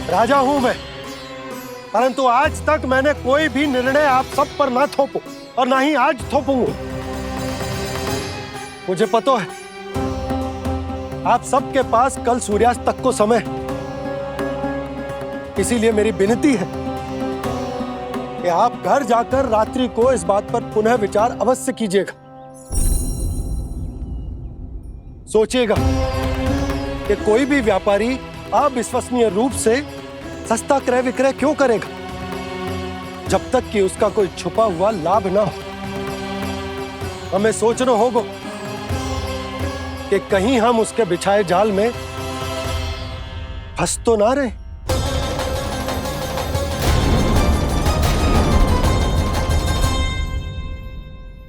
राजा हूं मैं, परंतु आज तक मैंने कोई भी निर्णय आप सब पर ना थोपो और ना ही आज थोपूंगा। मुझे पता है आप सबके पास कल सूर्यास्त तक को समय, इसीलिए मेरी विनती है कि आप घर जाकर रात्रि को इस बात पर पुनः विचार अवश्य कीजिएगा। सोचिएगा कि कोई भी व्यापारी अविश्वसनीय रूप से सस्ता क्रय विक्रय क्यों करेगा जब तक कि उसका कोई छुपा हुआ लाभ ना हो। हमें सोचना होगा कि कहीं हम उसके बिछाए जाल में फंस तो ना रहे।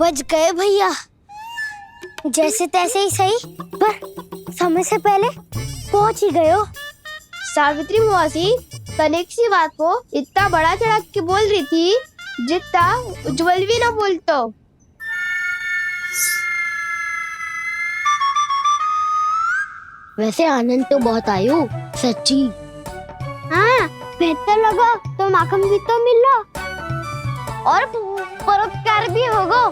बच गए भैया, जैसे तैसे ही सही, पर समय से पहले पहुंच ही गए हो। सावित्री मौसी तनिक सी बात को इतना बड़ा चढ़ा के बोल रही थी जितना उज्जवल भी ना बोलतो। वैसे आनंद तो बहुत आयो, सच्ची। हाँ, बेहतर लगा तो माखन भी तो मिला और परोपकार भी होगा।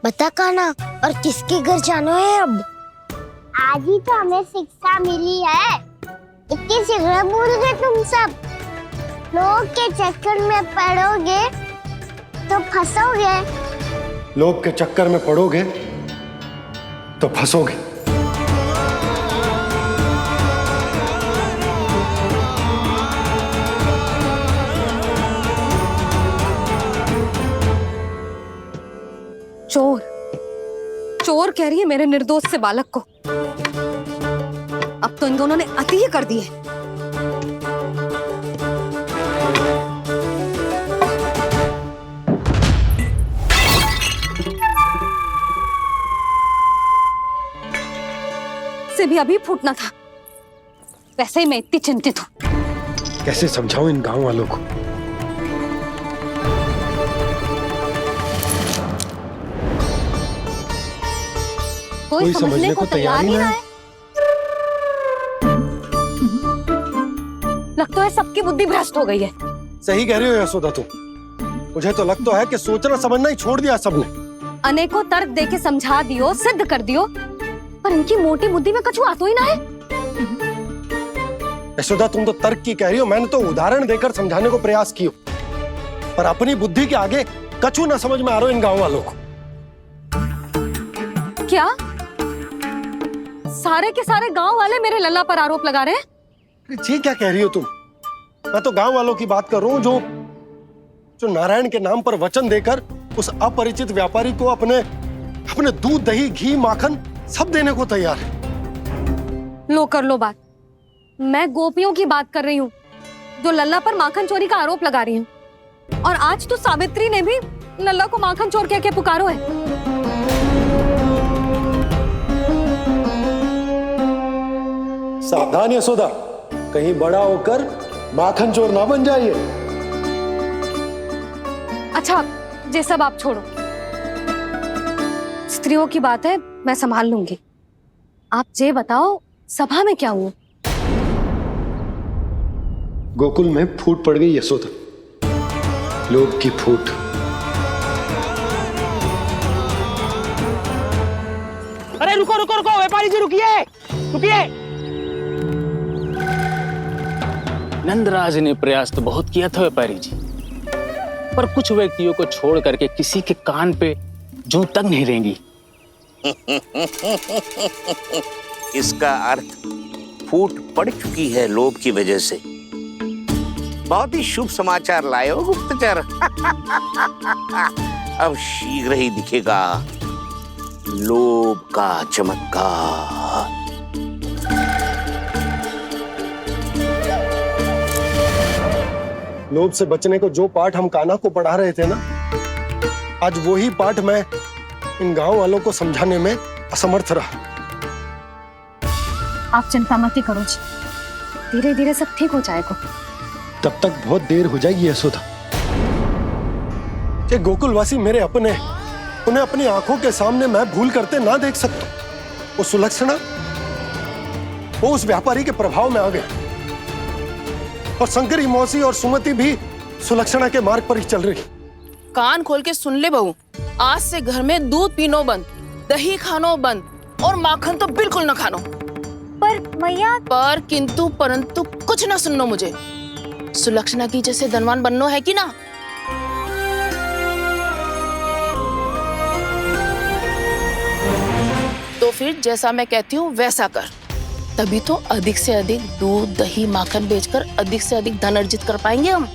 बता काना, और किसके घर जाना है अब? आज ही तो हमें शिक्षा मिली है, इतनी शीघ्र भूल गए तुम सब। लोग के चक्कर में पड़ोगे तो फंसोगे। लोग के चक्कर में पड़ोगे तो फंसोगे। चोर चोर कह रही है मेरे निर्दोष से बालक को। अब तो इन दोनों ने अति ही कर दी है। से भी अभी फूटना था। वैसे ही मैं इतनी चिंतित हूं। कैसे समझाऊं इन गांव वालों को? कोई समझने को तैयार ही ना है। लगता है सबकी बुद्धि भ्रष्ट हो गई है। सही कह रही हो यशोदा तुम। मुझे तो लगता है कि सोचना समझना ही छोड़ दिया सबने। अनेकों तर्क देके समझा दियो, सिद्ध कर दियो, पर इनकी मोटी बुद्धि में कछु आता ही ना है। यशोदा तुम तो तर्क की कह रही हो, मैंने तो उदाहरण देकर समझाने को प्रयास किया, पर अपनी बुद्धि के आगे कछु ना समझ में आ रहा इन गांव वालों को। क्या सारे के सारे गांव वाले मेरे लल्ला पर आरोप लगा रहे हैं? जी क्या कह रही हो तुम? मैं तो गांव वालों की बात कर रहा हूं जो नारायण के नाम पर वचन देकर उस अपरिचित व्यापारी को अपने दूध दही घी माखन सब देने को तैयार है। लो कर लो बात। मैं गोपियों की बात कर रही हूँ जो लल्ला पर माखन चोरी का आरोप लगा रही हूँ। और आज तो सावित्री ने भी लल्ला को माखन चोर कह के पुकारो है। सावधान यशोदा, कहीं बड़ा होकर माखन चोर ना बन जाइए। अच्छा, ये सब आप छोड़ो। स्त्रियों की बात है, मैं संभाल लूंगी। आप ये बताओ सभा में क्या हुआ? गोकुल में फूट पड़ गई यशोदा, लोभ की फूट। अरे रुको रुको रुको, व्यापारी जी रुकिए रुकिए। नंदराज ने प्रयास तो बहुत किया था व्यापारी जी, पर कुछ व्यक्तियों को छोड़ करके किसी के कान पे जूं तक नहीं रेंगी। इसका अर्थ फूट पड़ चुकी है लोभ की वजह से। बहुत ही शुभ समाचार लाए हो गुप्तचर। अब शीघ्र ही दिखेगा लोभ का चमत्कार। लोभ से बचने को जो पाठ हम कान्हा को पढ़ा रहे थे ना, आज वही पाठ मैं इन गांव वालों को समझाने में असमर्थ रहा। आप चिंता मत करो जी, धीरे धीरे सब ठीक हो जाएगा। तब तक बहुत देर हो जाएगी यशोदा। ये गोकुलवासी मेरे अपने, उन्हें अपनी आंखों के सामने मैं भूल करते ना देख सकता। वो सुलक्षणा, वो उस व्यापारी के प्रभाव में आ गया और शंकरी मौसी और सुमति भी सुलक्षणा के मार्ग पर ही चल रही। कान खोल के सुन ले बहू, आज से घर में दूध पीनो बंद, दही खानो बंद और माखन तो बिल्कुल न खानो। पर मैया पर किंतु परंतु कुछ ना सुननो मुझे। सुलक्षणा की जैसे धनवान बननो है कि ना? तो फिर जैसा मैं कहती हूँ वैसा कर, तभी तो अधिक से अधिक दूध दही माखन बेचकर अधिक से अधिक धन अर्जित कर पाएंगे हम।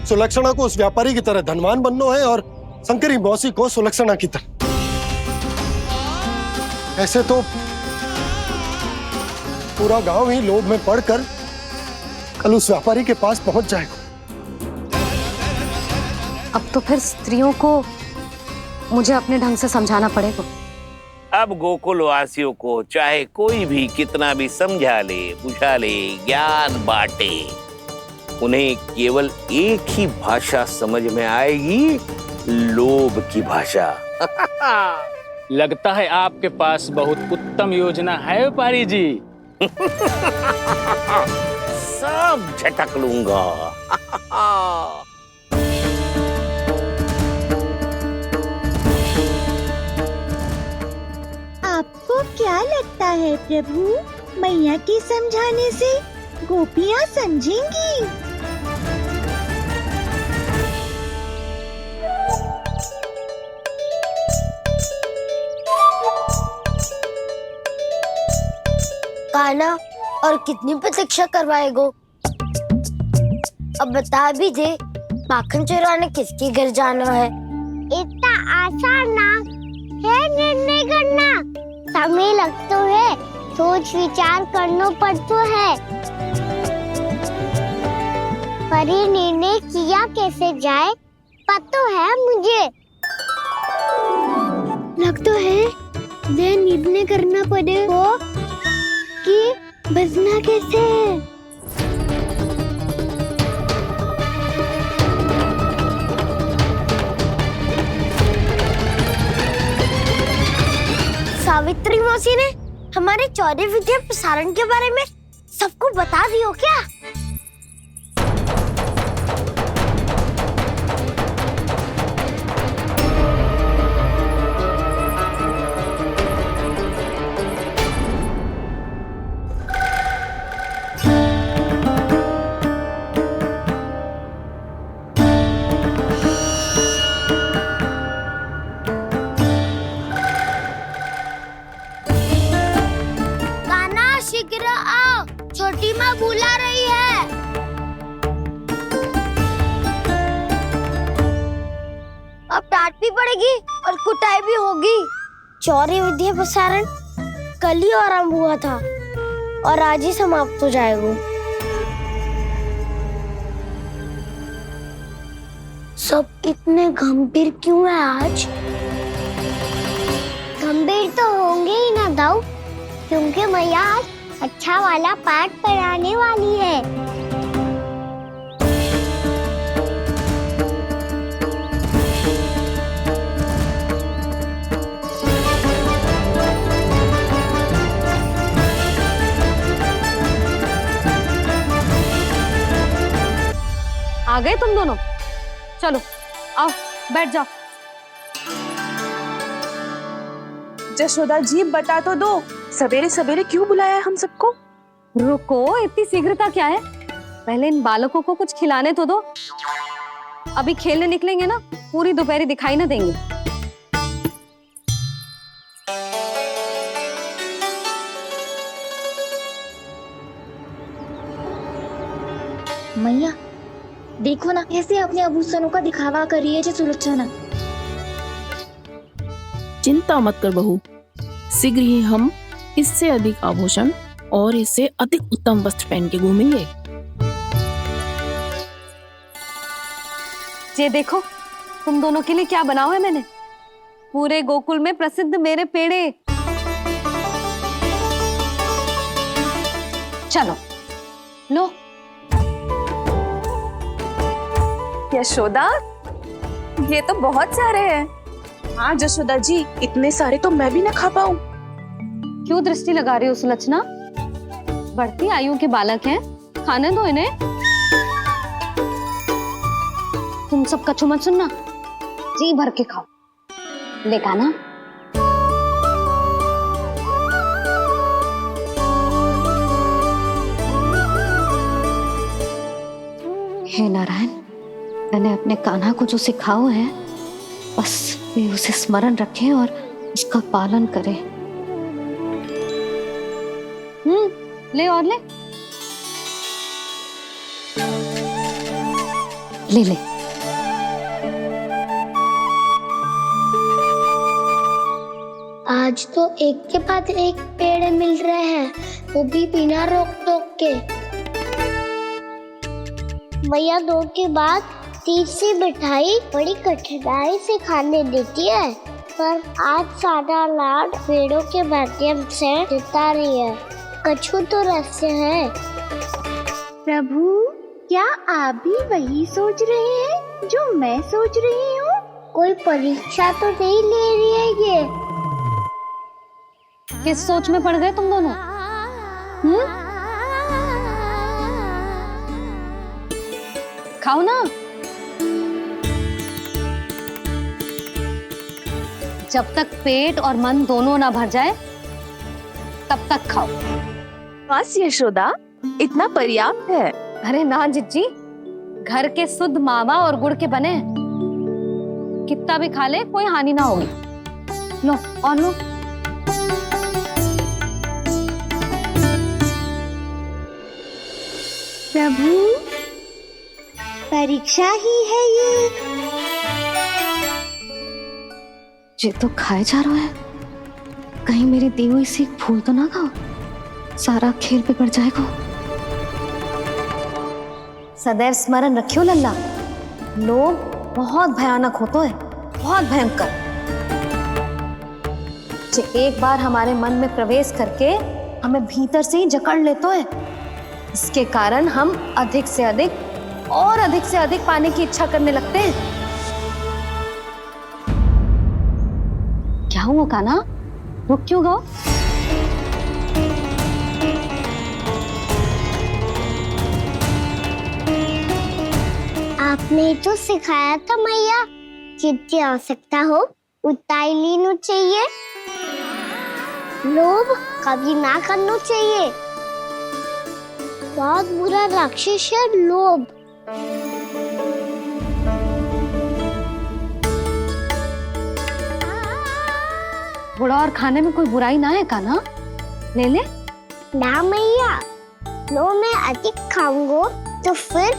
सुलक्षणा को उस व्यापारी की तरह धनवान बनना है और शंकरी मौसी को सुलक्षणा की तरह। ऐसे तो पूरा गांव ही लोभ में पड़कर कल उस व्यापारी के पास पहुंच जाएगा। अब तो फिर स्त्रियों को मुझे अपने ढंग से समझाना पड़ेगा। अब गोकुल वासियों को चाहे कोई भी कितना भी समझा ले, बुझा ले, ज्ञान बांटे, उन्हें केवल एक ही भाषा समझ में आएगी, लोभ की भाषा। लगता है आपके पास बहुत उत्तम योजना है व्यापारी जी। सब झटक लूंगा। आपको क्या लगता है प्रभु, मैया के समझाने से गोपियाँ समझेंगी? कान्हा और कितनी प्रतीक्षा करवाएगो? अब बता भी दे, माखन चुराने किसके घर जाना है? इतना आसान ना है निर्णय करना, समय लगता है, सोच विचार करना पड़ता है। पर ये निर्णय किया कैसे जाए पता है मुझे। लगता है ये निर्णय करना पड़ेगा कि बचना कैसे है। सावित्री मौसी ने हमारे चौरे विद्या प्रसारण के बारे में सबको बता दियो क्या? शीघ्र आओ, छोटी माँ बुला रही है। अब डांट भी पड़ेगी और कुटाई भी होगी। चौरी विद्या प्रसारण कल ही आरंभ हुआ था और आज ही समाप्त हो जाएगा। सब इतने गंभीर क्यों है आज? गंभीर तो होंगे ही ना दाऊ, क्योंकि मैया आज अच्छा वाला पाठ पढ़ाने वाली है। आ गए तुम दोनों? चलो आओ बैठ जाओ। जशोदा जी बता तो दो, सवेरे सवेरे क्यों बुलाया है हम सबको? रुको, इतनी शीघ्रता क्या है? पहले इन बालकों को कुछ खिलाने तो दो। अभी खेलने निकलेंगे ना, पूरी दोपहरी दिखाई ना देंगे। मैया देखो ना, कैसे अपने आभूषणों का दिखावा कर रही है जी सुलक्षणा। चिंता मत कर बहू, शीघ्र ही हम इससे अधिक आभूषण और इससे अधिक उत्तम वस्त्र पहन के घूमेंगे। ये देखो तुम दोनों के लिए क्या बनाओ है मैंने। पूरे गोकुल में प्रसिद्ध मेरे पेड़े। चलो लो। यशोदा ये तो बहुत सारे हैं। हाँ जशोदा जी, इतने सारे तो मैं भी ना खा पाऊं। क्यों दृष्टि लगा रही हो सुलक्षणा? बढ़ती आयु के बालक हैं, खाने दो इन्हें। तुम सब कछु मत सुनना, जी भर के खाओ। देखा ना? हे नारायण, मैंने अपने कान्हा को जो सिखाओ है, बस वे उसे स्मरण रखें और उसका पालन करें। ले और ले ले ले। आज तो एक के बाद एक पेड़ मिल रहे हैं, वो भी बिना रोक टोक के। मैया 2 के बाद तीसरी मिठाई बड़ी कठिनाई से खाने देती है, पर आज सादा लाड पेड़ों के माध्यम से जिता रही है। कछु तो रहस्य है। प्रभु, क्या आप भी वही सोच रहे हैं जो मैं सोच रही हूँ? कोई परीक्षा तो नहीं ले रही है ये? किस सोच में पड़ गए तुम दोनों? खाओ ना। जब तक पेट और मन दोनों ना भर जाए तब तक खाओ। बस यशोदा, इतना पर्याप्त है। अरे ना जिज्जी, घर के शुद्ध मावा और गुड़ के बने, कितना भी खा ले कोई हानि ना होगी। लो और लो। प्रभु, परीक्षा ही है ये तो खाए जा रहा है, कहीं मेरी दी हुई सीख भूल तो ना खाओ, सारा खेल बिगड़ जाएगा। सदैव स्मरण रखियो लल्ला, लोभ बहुत भयानक होता है, बहुत भयंकर। जो एक बार हमारे मन में प्रवेश करके हमें भीतर से ही जकड़ लेता है, इसके कारण हम अधिक से अधिक पाने की इच्छा करने लगते हैं। क्या हुआ कान्हा, रुक क्यों गए? आपने तो सिखाया था मैया, जितनी आवश्यकता हो उतना ही लेना चाहिए, लोभ कभी ना करना चाहिए। बहुत बुरा राक्षस है लोभ। थोड़ा और खाने में कोई बुराई ना है कान्हा, ले ले। ना मैया, लो मैं अधिक खाऊंगा तो फिर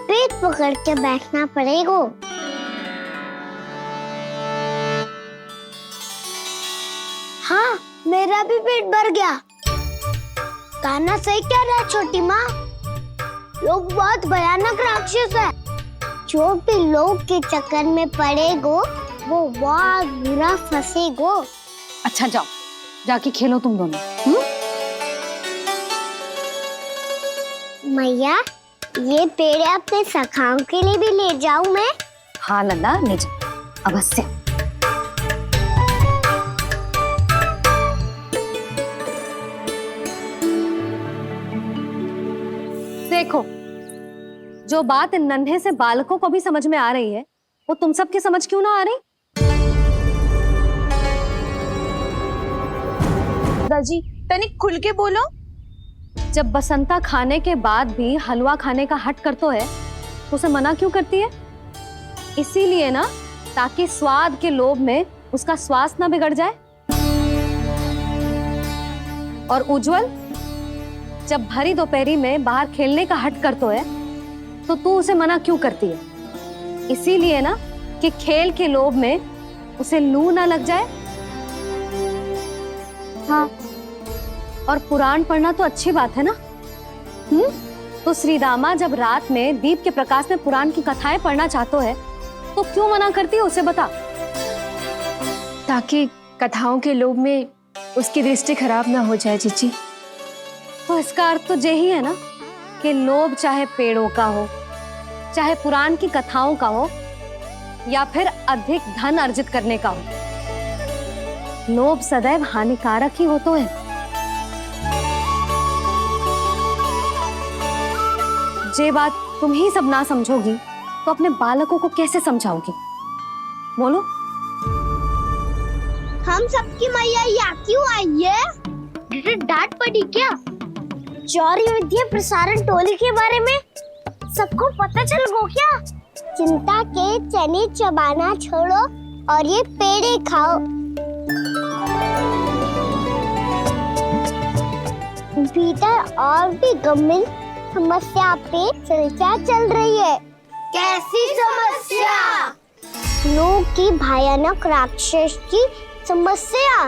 पेट पकड़ के बैठना पड़ेगा। हाँ, मेरा भी पेट भर गया। कान्हा सही कह रहा है छोटी माँ, लोग बहुत भयानक राक्षस है। जो भी लोग के चक्कर में पड़ेगो वो बहुत बुरा फंसेगो। अच्छा जाओ, जाके खेलो तुम दोनों। मैया, ये पेड़ अपने सखाओं के लिए भी ले जाऊं मैं? हाँ लल्ला, ले जा अवश्य। देखो, जो बात इन नन्हे से बालकों को भी समझ में आ रही है, वो तुम सबकी समझ क्यों ना आ रही? दादी, तनिक खुल के बोलो। जब बसंता खाने के बाद भी हलवा खाने का हट करता है तो उसे मना क्यों करती है? इसीलिए ना, ताकि स्वाद के लोभ में उसका स्वास्थ्य ना बिगड़ जाए। और उज्जवल जब भरी दोपहरी में बाहर खेलने का हट करता है तो तू उसे मना क्यों करती है? इसीलिए ना कि खेल के लोभ में उसे लू ना लग जाए। हाँ, और पुराण पढ़ना तो अच्छी बात है ना। तो श्री रामा जब रात में दीप के प्रकाश में पुराण की कथाएं पढ़ना चाहते है तो क्यों मना करती है, उसे बता। ताकि कथाओं के लोभ में उसकी दृष्टि खराब ना हो जाए जीजी। तो इसका अर्थ तो यही है ना कि लोभ चाहे पेड़ों का हो, चाहे पुराण की कथाओं का हो, या फिर अधिक धन अर्जित करने का हो, लोभ सदैव हानिकारक ही होता है। जे बात तुम ही सब ना समझोगी तो अपने बालकों को कैसे समझाओगी? बोलो। हम सबकी मैया यहाँ क्यों आई है? डांट पड़ी क्या? चौरी विद्या प्रसारण टोली के बारे में सबको पता चल गो क्या? चिंता के चने चबाना छोड़ो और ये पेड़े खाओ। भीतर और भी गंभीर समस्या पे चर्चा चल रही है। कैसी समस्या? लोग की भयानक राक्षस की समस्या।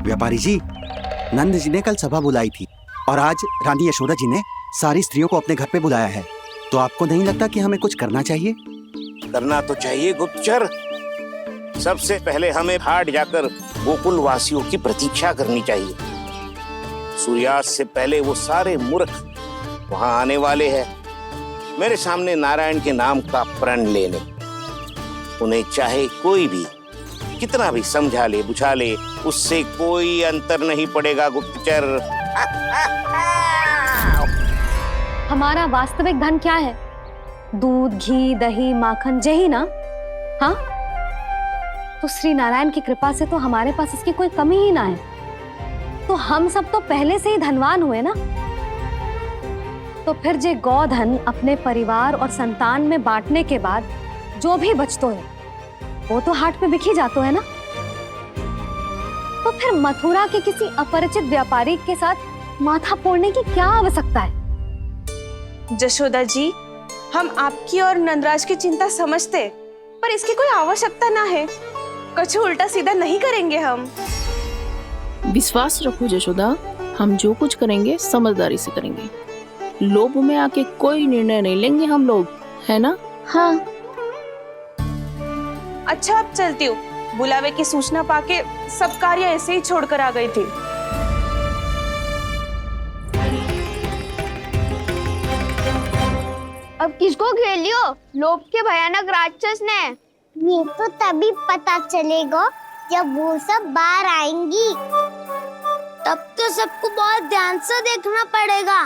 व्यापारी जी, नंद जी ने कल सभा बुलाई थी और आज रानी यशोदा जी ने सारी स्त्रियों को अपने घर पे बुलाया है। तो आपको नहीं लगता कि हमें कुछ करना चाहिए? करना तो चाहिए गुप्तचर। सबसे पहले हमें हाट जाकर गोकुल वासियों की प्रतीक्षा करनी चाहिए। सूर्यास्त से पहले वो सारे मूर्ख वहां आने वाले हैं, मेरे सामने नारायण के नाम का प्रण लेने। उन्हें चाहे कोई भी कितना भी समझा ले बुझा ले, उससे कोई अंतर नहीं पड़ेगा गुप्तचर। हमारा वास्तविक धन क्या है? दूध, घी, दही, माखन, यही ना? हाँ, तो श्री नारायण की कृपा से तो हमारे पास इसकी कोई कमी ही ना है। तो हम सब तो पहले से ही धनवान हुए ना। तो फिर जे गोधन अपने परिवार और संतान में बांटने के बाद जो भी बचतो है वो तो हाट पे बिखी जातो है ना। तो फिर मथुरा के किसी अपरिचित व्यापारी के साथ माथा फोड़ने की क्या आवश्यकता है? जशोदा जी, हम आपकी और नंदराज की चिंता समझते, पर इसकी कोई आवश्यकता ना है। कुछ उल्टा सीधा नहीं करेंगे हम। विश्वास रखो जशोदा, हम जो कुछ करेंगे समझदारी से करेंगे। लोभ में आके कोई निर्णय नहीं लेंगे हम लोग, है ना? हाँ। अच्छा, अब चलती हूँ। बुलावे की सूचना पाके सब कार्य ऐसे ही छोड़कर आ गई थी। अब किसको घेर लियो? लोभ के भयानक राक्षस ने। ये तो तभी पता चलेगा जब वो सब बाहर आएंगी। तब तो सबको बहुत ध्यान से देखना पड़ेगा।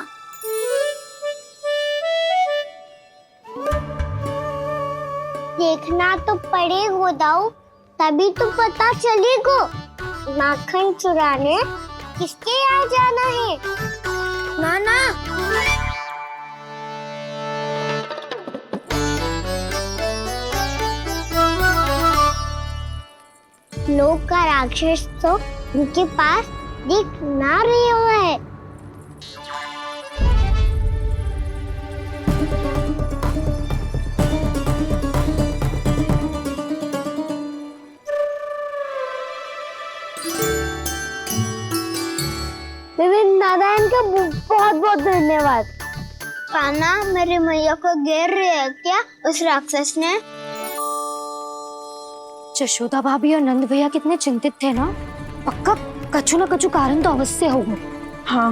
देखना तो पड़ेगा दाऊ, तभी तो पता चलेगा माखन चुराने किसके यहाँ जाना है। नाना, लोग का राक्षस तो उनके पास दिख ना रहे हुए है। नारायण का बहुत बहुत धन्यवाद। कान्हा, मेरी मैया को घेर रहे है क्या उस राक्षस ने? यशोदा भाभी और नंद भैया कितने चिंतित थे ना। पक्का कछु ना कछु कारण तो अवश्य होगा। हाँ,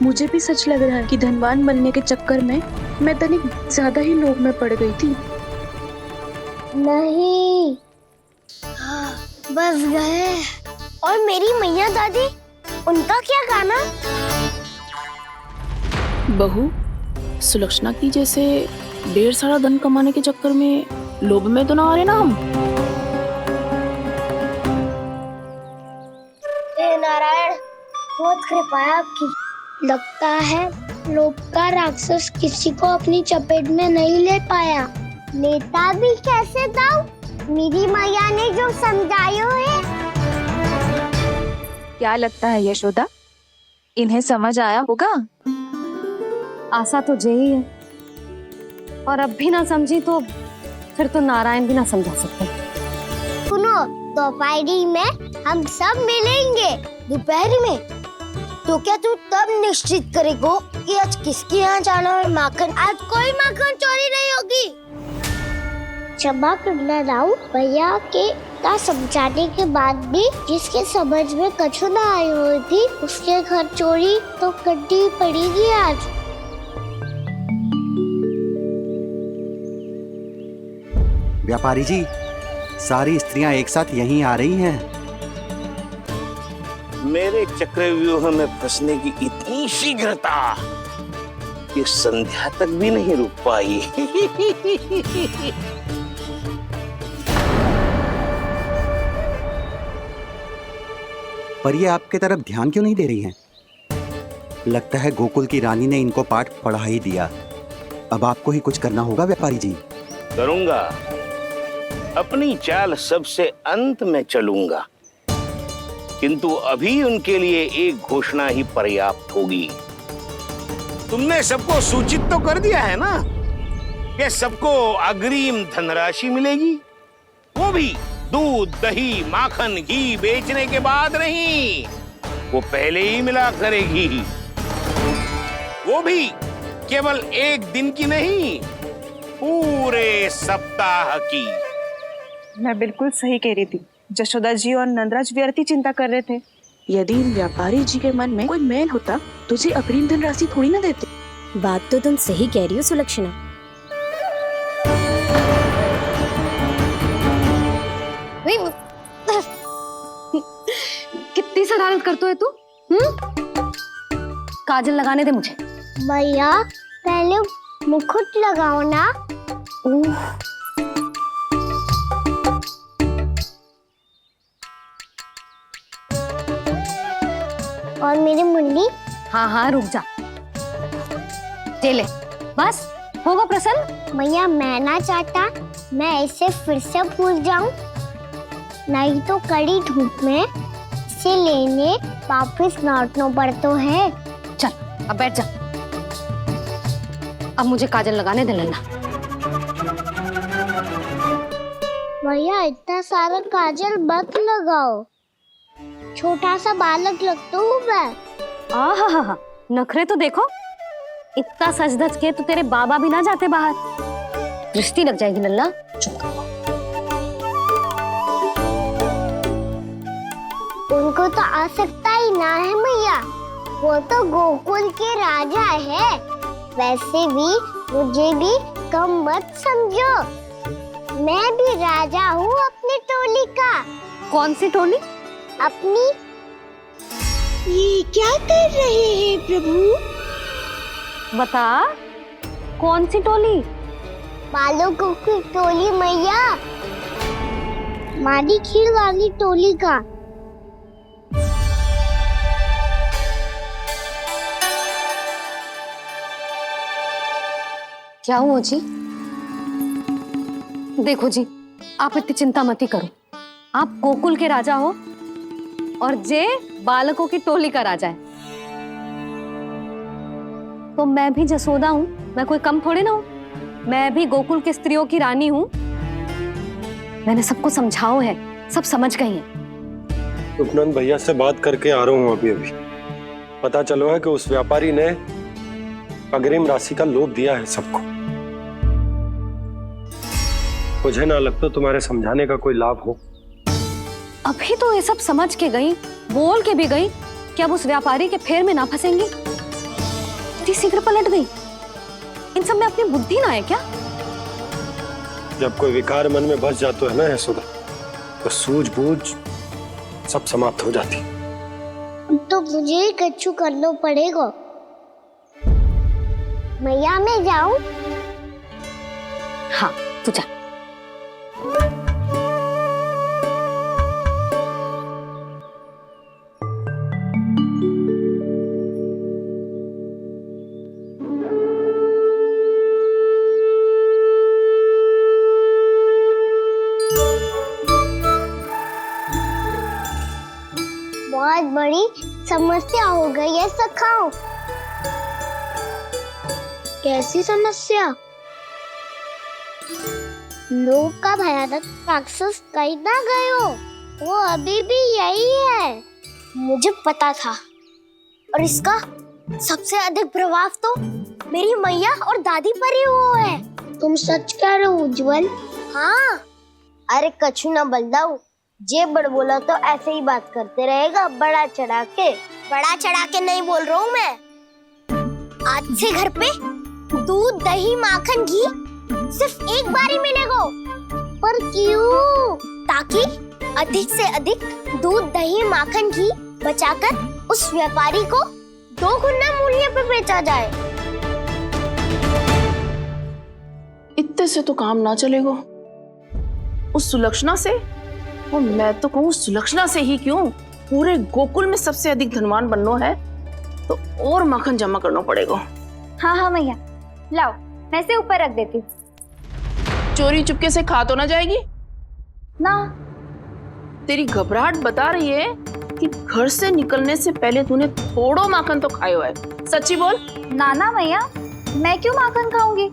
मुझे भी सच लग रहा है कि धनवान बनने के चक्कर में मैं तनिक ज्यादा ही लोभ में पड़ गई थी। नहीं, बस गए। और मेरी मैया दादी, उनका क्या गाना? बहू, सुलक्षणा की जैसे ढेर सारा धन कमाने के चक्कर में लोभ में तो ना आ रहे ना हम। हे नारायण, बहुत कृपा है आपकी। लगता है लोभ का राक्षस किसी को अपनी चपेट में नहीं ले पाया। लेता भी कैसे दाऊ? मेरी मैया ने जो समझायो है। क्या लगता है यशोदा, इन्हें समझ आया होगा? आशा तो यही है, और अब भी ना समझी तो फिर तो नारायण भी ना समझा सकते। सुनो, दोपहरी में हम सब मिलेंगे। दोपहर में? तो क्या तू तब निश्चित करेगो कि आज किसके यहाँ जाना है माखन? आज कोई माखन चोरी नहीं होगी। क्षमा करना राव, भैया के का समझाने के बाद भी जिसके समझ में कछु ना आई हुई थी उसके घर चोरी तो करनी पड़ेगी आज। व्यापारी जी, सारी स्त्रियां एक साथ यहीं आ रही हैं। मेरे चक्रव्यूह में फंसने की इतनी शीघ्रता ये संध्या तक भी नहीं रुक पाई। पर ये आपके तरफ ध्यान क्यों नहीं दे रही हैं? लगता है गोकुल की रानी ने इनको पाठ पढ़ा ही दिया। अब आपको ही कुछ करना होगा व्यापारी जी। करूंगा, अपनी चाल सबसे अंत में चलूंगा, किंतु अभी उनके लिए एक घोषणा ही पर्याप्त होगी। तुमने सबको सूचित तो कर दिया है ना कि सबको अग्रिम धनराशि मिलेगी, वो भी दूध, दही, माखन, घी बेचने के बाद नहीं, वो पहले ही मिला करेगी। वो भी केवल एक दिन की नहीं, पूरे सप्ताह की। मैं बिल्कुल सही कह रही थी। जशोदा जी और नंदराज व्यर्थ ही चिंता कर रहे थे। यदि इन व्यापारी जी के मन में कोई मैल होता तो जी अग्रिम धनराशि थोड़ी ना देते। बात तो तुम सही कह रही हो सुलक्षणा। कितनी शरारत करते है तू? काजल लगाने दे मुझे। भैया पहले मुकुट लगाओ ना। और मेरी मुंडी। हाँ हाँ रुक जा, ले बस होगा प्रसन्न। भैया मैं ना चाहता मैं इसे फिर से भूल जाऊं, नहीं तो कड़ी धूप में इसे लेने वापस लौटना पड़ता है। चल अब बैठ जा, अब मुझे काजल लगाने दे लल्ला। भैया इतना सारा काजल मत लगाओ, छोटा सा बालक लगता हूँ मैं। आहा, नखरे तो देखो, इतना सज धज के तो तेरे बाबा भी ना जाते बाहर, दृष्टि लग जाएगी लल्ला। चुप करो। उनको तो आ सकता ही ना है मैया, वो तो गोकुल के राजा है। वैसे भी मुझे भी कम मत समझो, मैं भी राजा हूँ अपनी टोली का। कौन सी टोली? अपनी। ये क्या कर रहे हैं प्रभु? बता, कौन सी टोली? बालकों की टोली मैया, मारी खीर वाली टोली का। क्या हुआ जी? देखो जी, आप इतनी चिंता मत ही करो। आप गोकुल के राजा हो और जे बालकों की टोली का राजा है, तो मैं भी जसोदा हूँ, मैं कोई कम थोड़े ना हूँ। मैं भी गोकुल के स्त्रियों की रानी हूँ। मैंने सबको समझाओ है, सब समझ गई हैं। उपनंद भैया से बात करके आ रहा हूँ अभी। पता चलो है कि उस व्यापारी ने अग्रिम राशि का लोभ दिया है सबको। मुझे ना लगता तुम्हारे समझाने का कोई लाभ हो। अभी तो ये सब समझ के गई, बोल के भी गई कि अब उस व्यापारी के फेर में ना फंसेंगी। इतनी शीघ्र पलट गई। इन सब में अपनी बुद्धि ना है क्या? जब कोई विकार मन में बस जाता है ना यशोदा, तो सूझबूझ सब समाप्त हो जाती। तो मुझे ही कच्चू करना पड़ेगा। मैया मैं जाऊं? हाँ तू जा। बहुत बड़ी समस्या हो गई है सखाओ। कैसी समस्या? लोभ का भयानक राक्षस कहीं ना गयो, वो अभी भी यही है। मुझे पता था, और इसका सबसे अधिक प्रभाव तो मेरी मैया और दादी पर ही हुआ है। तुम सच कह रहे हो उज्जवल? हाँ। अरे कछु ना बलदाऊ, जे बड़ बोला तो ऐसे ही बात करते रहेगा बड़ा चढ़ा के। बड़ा चढ़ा के नहीं बोल रहा हूँ मैं। आज से घर पे दूध, दही, माखन, घी सिर्फ एक बार ही मिलेगा। पर क्यों? ताकि अधिक से अधिक दूध, दही, माखन, घी बचाकर उस व्यापारी को 2 गुना मूल्य पे बेचा जाए। इतने से तो काम ना चलेगा। उस सुलक्षणा से, और मैं तो कहूँ सुलक्षणा से ही क्यों, पूरे गोकुल में सबसे अधिक धनवान बनना है तो और माखन जमा करना पड़ेगा। हाँ हाँ मैया, लाओ मैं से ऊपर रख देती हूँ। चोरी चुपके से खा तो ना जाएगी ना? तेरी घबराहट बता रही है कि घर से निकलने से पहले तूने थोड़ो माखन तो खाया है। सच्ची बोल। ना ना मैया, मैं क्यों माखन खाऊंगी?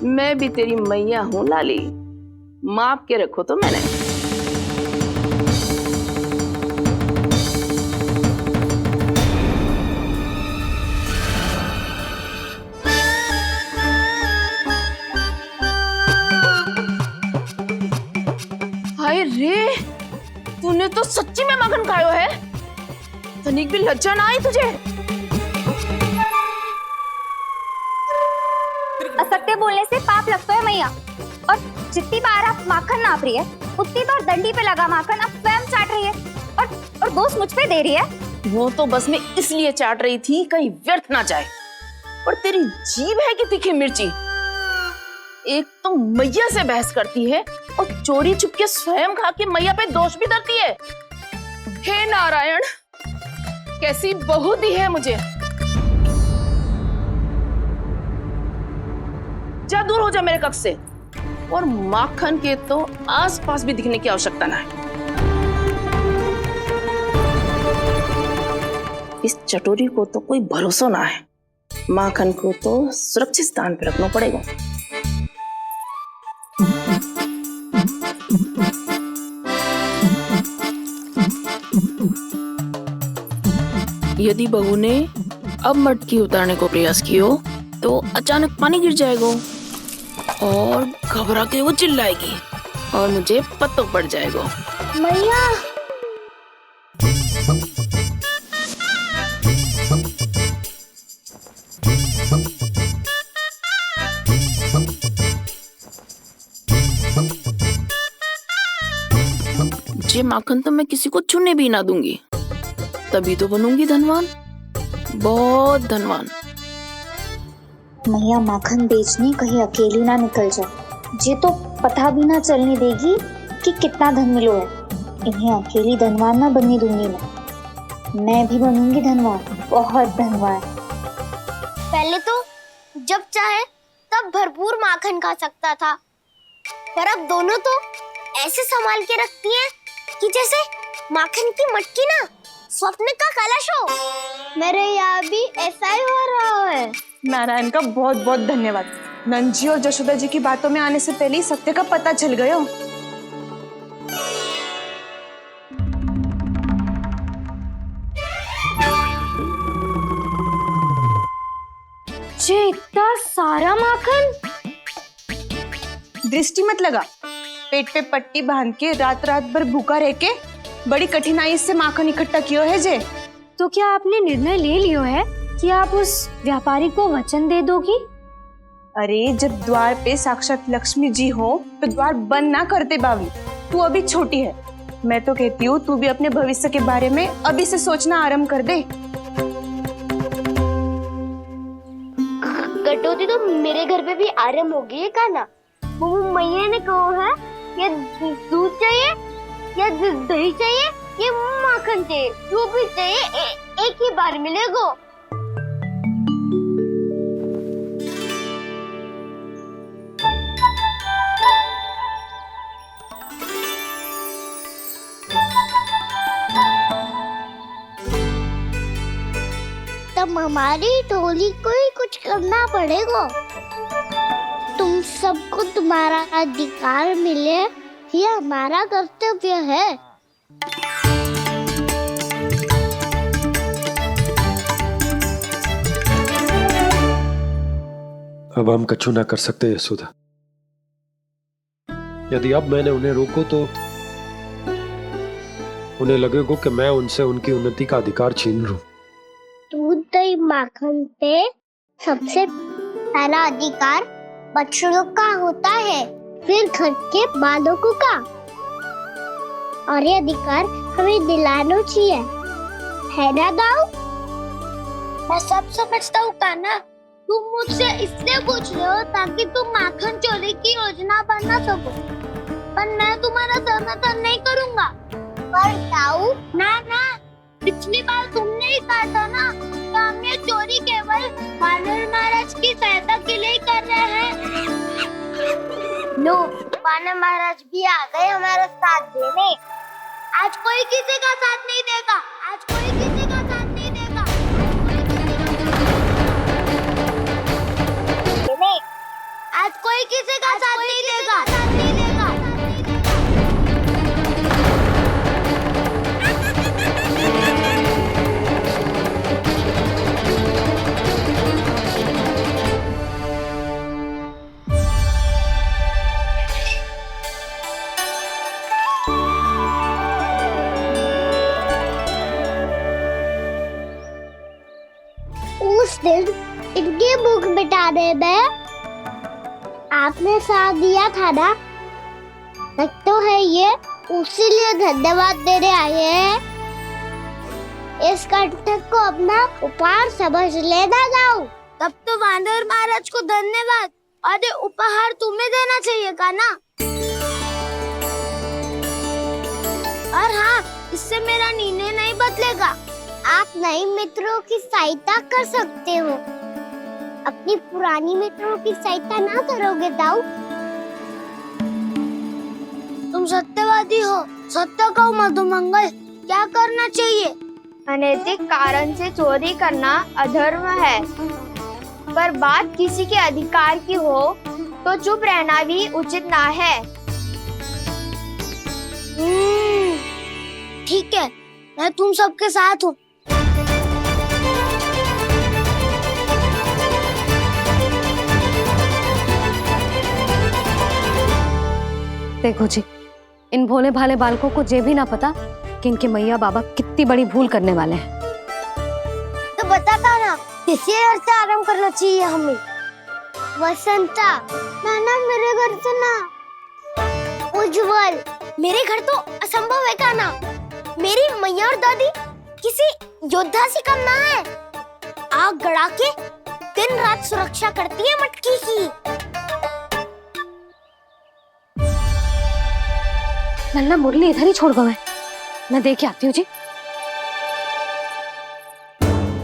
मैं भी तेरी मैया हूँ लाली, माप के रखो तो मैंने। हाय रे, तूने तो सच्ची में माखन खायो है। तनिक भी लज्जा ना आई तुझे? असत्य बोलने से पाप लगता है मैया, और जितनी बार आप माखन नाप रही है उतनी बार डंडी पे लगा माखन आप स्वयं चाट रही है, और दोष मुझ पे दे रही है। वो तो बस मैं इसलिए चाट रही थी कहीं व्यर्थ ना जाए। और तेरी जीभ है कि तीखी मिर्ची। एक तो मैया से बहस करती है और चोरी चुपके स्वयं खा के मैया पे दोष भी धरती है। हे नारायण, कैसी बहू दी है मुझे। जा दूर हो जा मेरे कक्ष से, और माखन के तो आसपास भी दिखने की आवश्यकता ना है। इस चटोरी को तो कोई भरोसा ना है। माखन को तो सुरक्षित स्थान पर रखना पड़ेगा। यदि बहू ने अब मटकी उतारने को प्रयास किया तो अचानक पानी गिर जाएगा और घबरा के वो चिल्लाएगी और मुझे पता पड़ जाएगा। मैया, ये माखन तो मैं किसी को छूने भी ना दूंगी, तभी तो बनूंगी धनवान, बहुत धनवान। मैया माखन बेचने कहीं अकेली ना निकल जाए। ये तो पता भी ना चलने देगी कि कितना धन मिलो है। इन्हें अकेली धनवान ना बनने दूंगी मैं भी बनूंगी धनवान, बहुत धनवान। पहले तो जब चाहे तब भरपूर माखन खा सकता था, पर अब दोनों तो ऐसे संभाल के रखती हैं कि जैसे माखन की मटकी ना स्वप्न का कलश हो। मेरे यहाँ भी ऐसा ही हो रहा है। नारायण का बहुत बहुत धन्यवाद। नंजी और जशोदा जी की बातों में आने से पहले ही सत्य का पता चल गया। ये इतना सारा माखन, दृष्टि मत लगा। पेट पे पट्टी बांध के रात रात भर भूखा रह के बड़ी कठिनाई से माखन इकट्ठा किया है जे। तो क्या आपने निर्णय ले लियो है कि आप उस व्यापारी को वचन दे दोगी? अरे जब द्वार पे साक्षात लक्ष्मी जी हो तो द्वार बंद ना करते बावी। तू अभी छोटी है, मैं तो कहती हूँ तू भी अपने भविष्य के बारे में अभी से सोचना आरंभ कर दे। कटौती तो मेरे घर पे भी आरंभ हो गई है का ना। वो मैया ने कहा है ये दूध चाहिए या दही चाहिए, ये माखन चाहिए, जो भी चाहिए एक ही बार मिलेगा। तब हमारी टोली को ही कुछ करना पड़ेगा। तुम सबको तुम्हारा अधिकार मिले, ये हमारा कर्तव्य है। अब हम कछु ना कर सकते यशोदा। यदि अब मैंने उन्हें रोको तो उन्हें लगेगा कि मैं उनसे उनकी उन्नति का अधिकार छीन लूं। दूध दही माखन पे सबसे पहला अधिकार बछड़ों का होता है, फिर घर के बालकों का, और ये अधिकार हमें दिलाना चाहिए, है ना दाऊ? मैं सब समझता हूँ कान्हा, तुम मुझसे इसलिए पूछ रहे हो ताकि तुम माखन चोरी की योजना बना सको, पर मैं तुम्हारा समर्थन नहीं करूंगा। पर ताऊ, ना, पिछली बार तुमने ही कहा था ना कि हम ये चोरी केवल वानर महाराज की सहायता के लिए कर रहे हैं। लो, वानर महाराज भी आ गए हमारा साथ देने। आज कोई किसी का साथ नहीं देगा, आज कोई किसी का साथ नहीं देगा। आज कोई किसी का साथ नहीं देगा। उस दिन इनकी भूख मिटाने में आपने साथ दिया था ना, तो है ये उसी लिए धन्यवाद देने आए हैं। इस कर्तव्य को अपना उपहार समझ लेना जाओ। तब तो वानर महाराज को धन्यवाद और ये उपहार तुम्हें देना चाहिए का ना। और हाँ, इससे मेरा निर्णय नहीं बदलेगा। आप नए मित्रों की सहायता कर सकते हो, अपनी पुरानी मित्रों की सहायता ना करोगे ताऊ। तुम सत्यवादी हो, सत्य कहो मधुमंगल, क्या करना चाहिए? अनैतिक कारण से चोरी करना अधर्म है, पर बात किसी के अधिकार की हो तो चुप रहना भी उचित ना है। ठीक है, मैं तुम सबके साथ हूँ। देखो जी, इन भोले भाले बालकों को ये भी ना पता कि इनके मैया बाबा कितनी बड़ी भूल करने वाले हैं। तो बताता ना, किसी घर से आराम करना चाहिए हमें। वसंता, ना मेरे घर से ना। उज्जवल, मेरे घर तो असंभव है का ना। मेरी मैया और दादी किसी योद्धा से कम ना है। आग गड़ा के दिन रात सुरक्षा करती है मटकी की। नन्ना मुरली इधर ही छोड़ गए, मैं देख आती हूँ जी।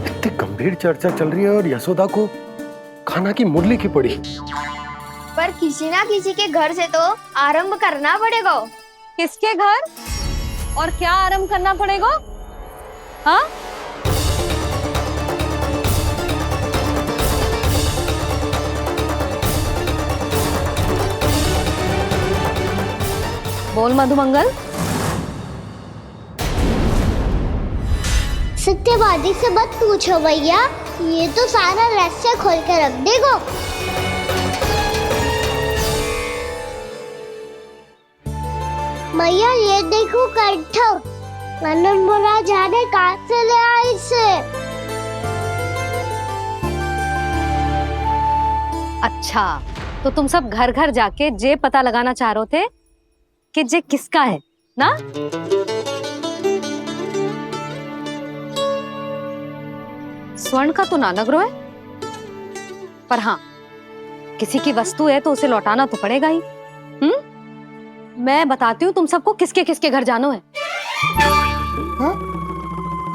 इतनी गंभीर चर्चा चल रही है और यशोदा को खाना की मुरली की पड़ी। पर किसी ना किसी के घर से तो आरंभ करना पड़ेगा। किसके घर और क्या आरंभ करना पड़ेगा? हाँ, बोल मधुमंगल। सत्यवादी से मत पूछो भैया, ये तो सारा रहस्य खोल के रख देगा। भैया ये देखो कंठ, वानर महाराज जाने कहाँ से ले आए इसे। अच्छा, तो तुम सब घर घर जाके जे पता लगाना चाह रहे थे कि जे किसका है ना? स्वर्ण का तो ना लग रहा है, पर हाँ, किसी की वस्तु है तो उसे लौटाना तो पड़ेगा ही। मैं बताती हूँ तुम सबको किसके किसके घर जाना है।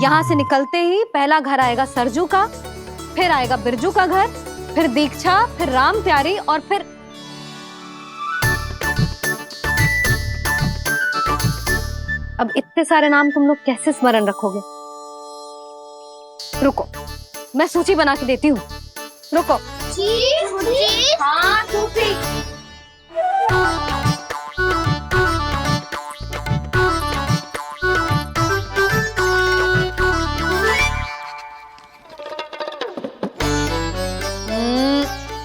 यहाँ से निकलते ही पहला घर आएगा सरजू का, फिर आएगा बिरजू का घर, फिर दीक्षा, फिर राम प्यारी और फिर अब इतने सारे नाम तुम लोग कैसे स्मरण रखोगे? रुको, मैं सूची बना के देती हूँ। रुको। हाँ,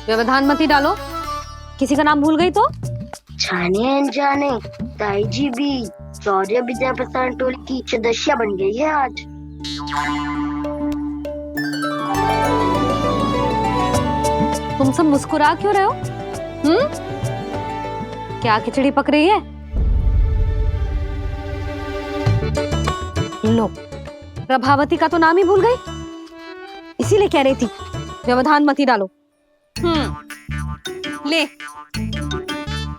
व्यवधान मत ही डालो, किसी का नाम भूल गई तो? जाने अनजाने ताई जी भी शौर्य विद्या प्रसारण टोली की सदस्य बन गई है आज। तुम सब मुस्कुरा क्यों रहे हो? क्या खिचड़ी पक रही है? लो, प्रभावती का तो नाम ही भूल गई, इसीलिए कह रही थी व्यवधान मत ही डालो। ले,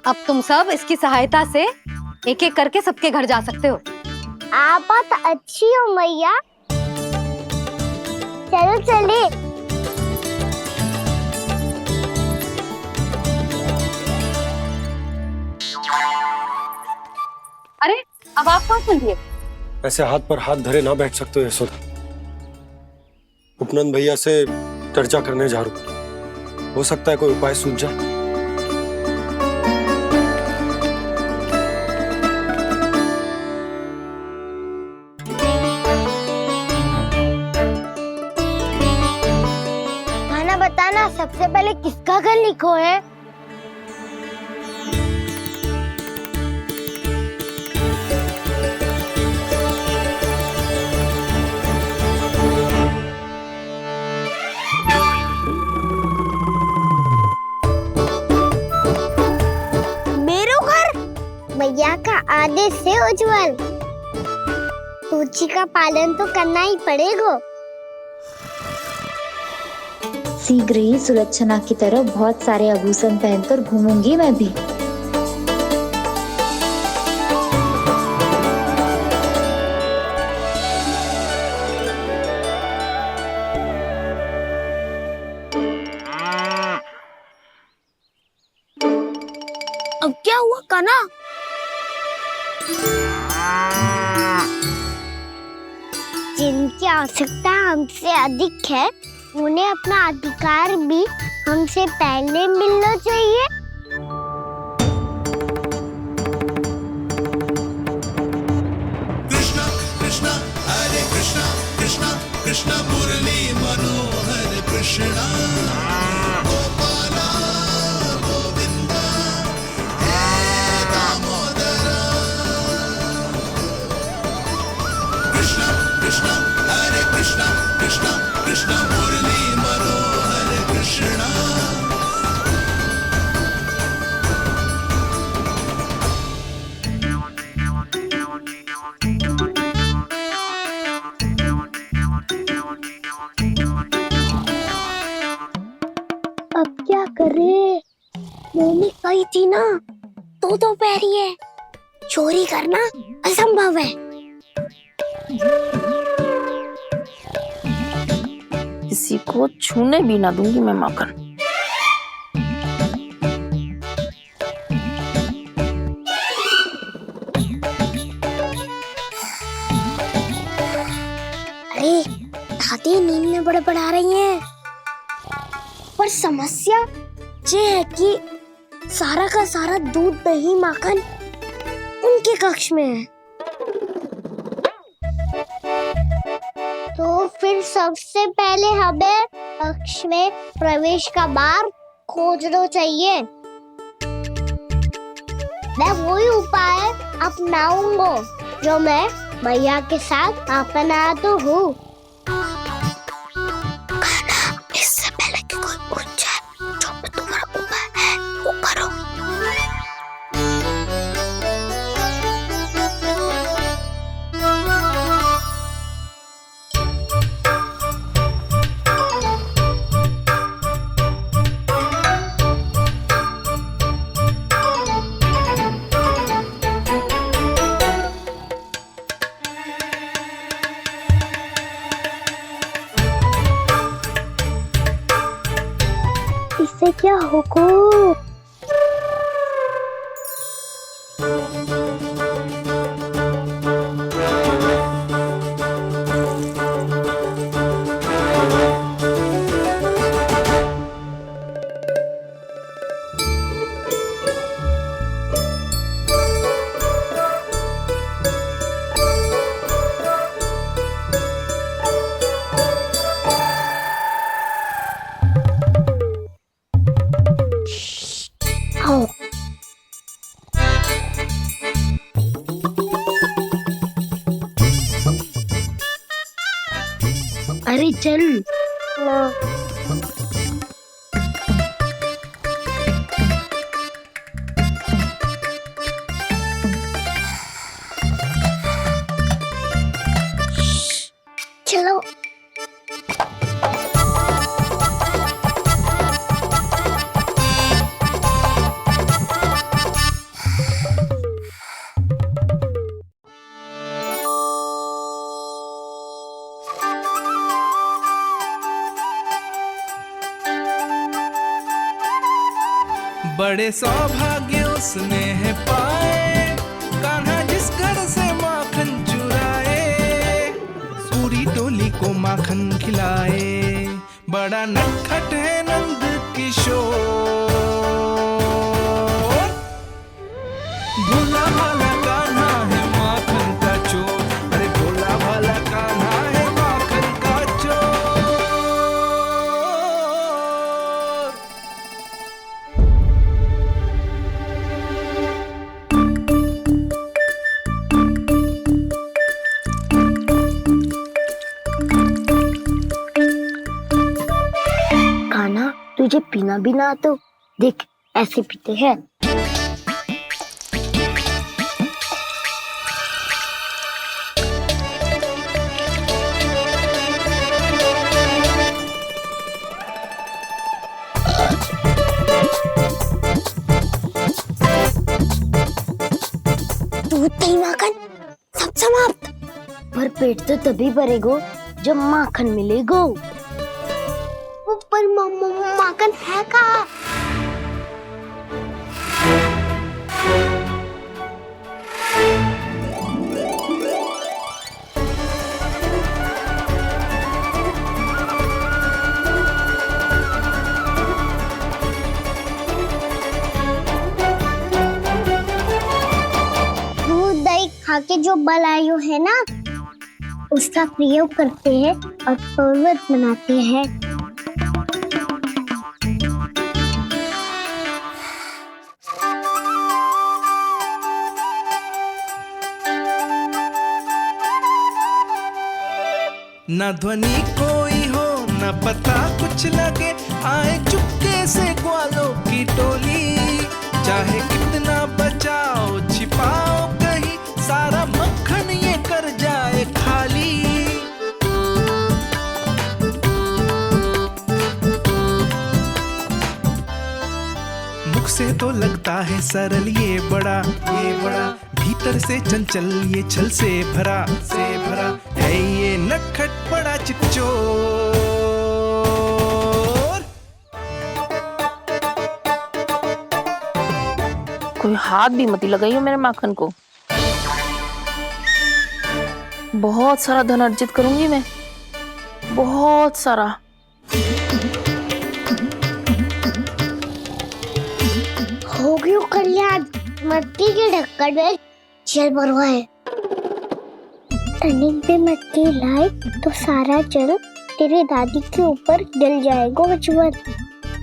अब तुम सब इसकी सहायता से एक एक करके सबके घर जा सकते हो। आप बात अच्छी हो मैया, चलो चले। अरे अब आप कहाँ चलिए? ऐसे हाथ पर हाथ धरे ना बैठ सकते हो यशोदा। उपनंद भैया से चर्चा करने जा रहा हूं, हो सकता है कोई उपाय सूझ जाए। खाना बताना, सबसे पहले किसका घर लिखो है? मैया का आदेश से उज्जवल, सूची का पालन तो करना ही पड़ेगा। शीघ्र ही सुलक्षणा की तरह बहुत सारे आभूषण पहनकर घूमूंगी मैं भी। अब क्या हुआ कान्हा? जिनकी आवश्यकता हमसे अधिक है, उन्हें अपना अधिकार भी हमसे पहले मिलना चाहिए। कृष्णा कृष्णा हरे कृष्णा कृष्णा कृष्णा मुरली मनोहर कृष्णा गोपाला गोविंदा हे दामोदरा। कृष्णा कृष्णा हरे कृष्णा कृष्णा कृष्णा मुरली मनोहर कृष्णा। अब क्या करे? मैंने कही थी ना, दो पैरी है, चोरी करना असंभव है। किसी को छूने भी ना दूंगी मैं माखन। अरे दादी नींद में बड़बड़ा रही हैं, पर समस्या ये है कि सारा का सारा दूध दही माखन उनके कक्ष में है। तो फिर सबसे पहले हमें कक्ष में प्रवेश का मार्ग खोजना चाहिए। मैं वही उपाय अपनाऊंगा जो मैं मैया के साथ अपनाता हूँ। इससे पहले कि कोई पूछ जाए, जो भी तुम्हारा उपाय है वो करो। इससे क्या होगा? अरे चल ना। चलो बड़े सौभाग्य उसने है पाए, कान्हा जिस घर से माखन चुराए, पूरी टोली को माखन खिलाए। बड़ा नटखट है नंद किशोर, भोला भाला कान्हा है माखन का चोर। अरे भोला भाला कान्हा है माखन का चोर। कान्हा, तुझे पीना भी ना तो देख ऐसे पीते हैं। दूध दही माखन सब समाप्त। पर पेट तो तभी भरेगो जब माखन मिलेगो। पर माखन है कहाँ? दूध दही खा के जो बलायु है ना, उसका प्रयोग करते हैं और पर्वत बनाते हैं। न ध्वनि कोई हो न पता कुछ लगे, आए चुपके से ग्वालों की टोली। चाहे कितना बचाओ छिपाओ कहीं, सारा मक्खन ये कर जाए खाली। मुख से तो लगता है सरल ये बड़ा भीतर से चंचल ये छल से भरा है ये नटखट बड़ा चितचोर। कोई हाथ भी मत लगाइए मेरे माखन को। बहुत सारा धन अर्जित करूंगी मैं, बहुत सारा। हो गयो कल्याण, मट्टी के ढक्कन में जल भरवा है। टर्निंग पे मट्टी लाए तो सारा जल तेरे दादी के ऊपर डल जाएगा बचवन।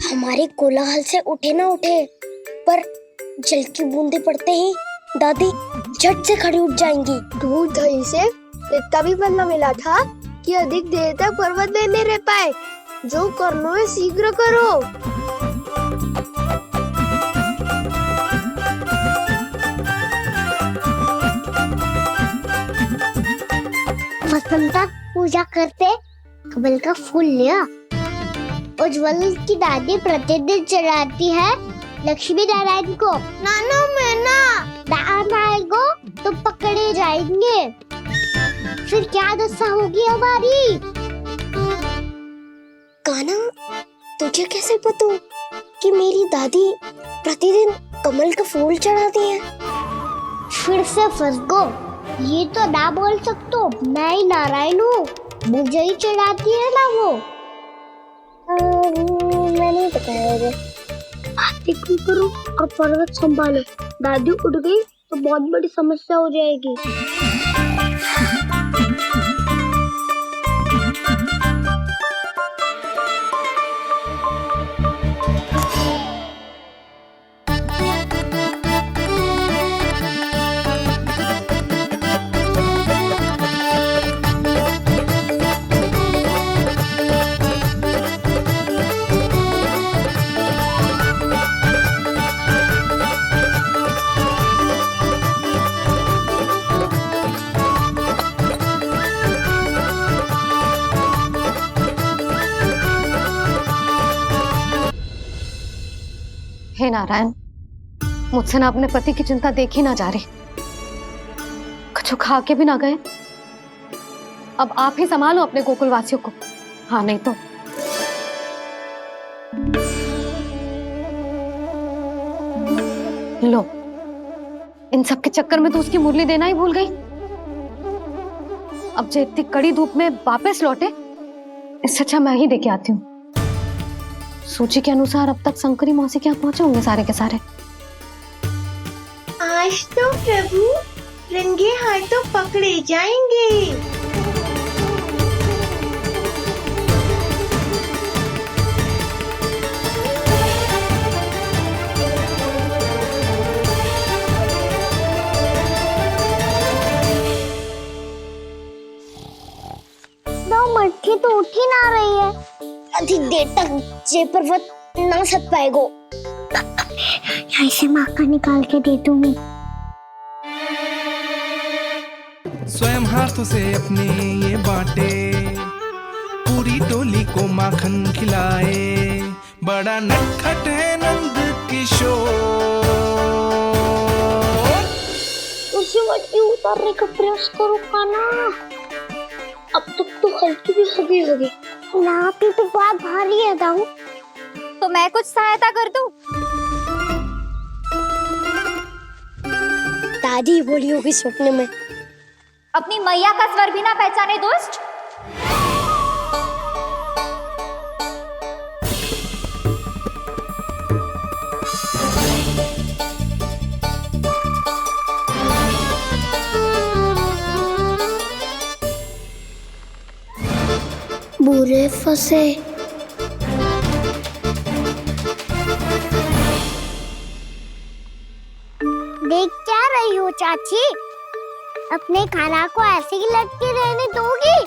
हमारे कोलाहल से उठे ना उठे, पर जल की बूंदे पड़ते ही दादी झट से खड़ी उठ जाएंगी। दूध दही से इतना भी बदला मिला था कि अधिक देर तक पर्वत में नहीं रह पाए। जो करना है शीघ्र करो। वसंता पूजा करते कमल का फूल लिया। उज्ज्वल की दादी प्रतिदिन चढ़ाती है लक्ष्मी नारायण को। नाना मैं आएगो तो पकड़े जाएंगे। फिर क्या दशा होगी हमारी? कान्हा, तुझे कैसे पता कि मेरी दादी प्रतिदिन कमल का फूल चढ़ाती है? फिर से फंस गो। ये तो ना बोल सकते, मैं ही नारायण हूँ, मुझे ही चढ़ाती है ना वो। मैं नहीं बताया। बातें क्यों करो और पर्वत संभालो। दादी उठ गई तो बहुत बड़ी समस्या हो जाएगी। हे नारायण, मुझसे ना अपने पति की चिंता देखी ना जा रही। कुछ खा के भी ना गए। अब आप ही संभालो अपने गोकुल वासियों को। हाँ, नहीं तो लो, इन सब के चक्कर में तो उसकी मुरली देना ही भूल गई। अब जो इतनी कड़ी धूप में वापस लौटे, इससे अच्छा मैं ही देके आती हूँ। सूची के अनुसार अब तक शंकरी मौसी के यहाँ पहुंचे होंगे सारे के सारे। आज तो प्रभु रंगे हाथों पकड़े जाएंगे। मटकी तो उठ ही ना रही है। अधिक देर तक जे पर्वत ना सक पाएगो। यहाँ से माखन निकाल के दे दूंगी। स्वयं हाथों से अपने ये बांटे, पूरी टोली को माखन खिलाए, बड़ा नटखट है नंद किशोर। उसे मटकी उतारने का प्रयास करो काना। अब तक तो हल्की भी होगी। नापी तो बहुत भारी है दाऊ। तो मैं कुछ सहायता कर दूं? दादी बोली होगी सपने में। अपनी मैया का स्वर भी ना पहचाने दुष्ट। बुरे फंसे। देख क्या रही हो चाची? अपने खाना को ऐसे ही लटके रहने दोगी?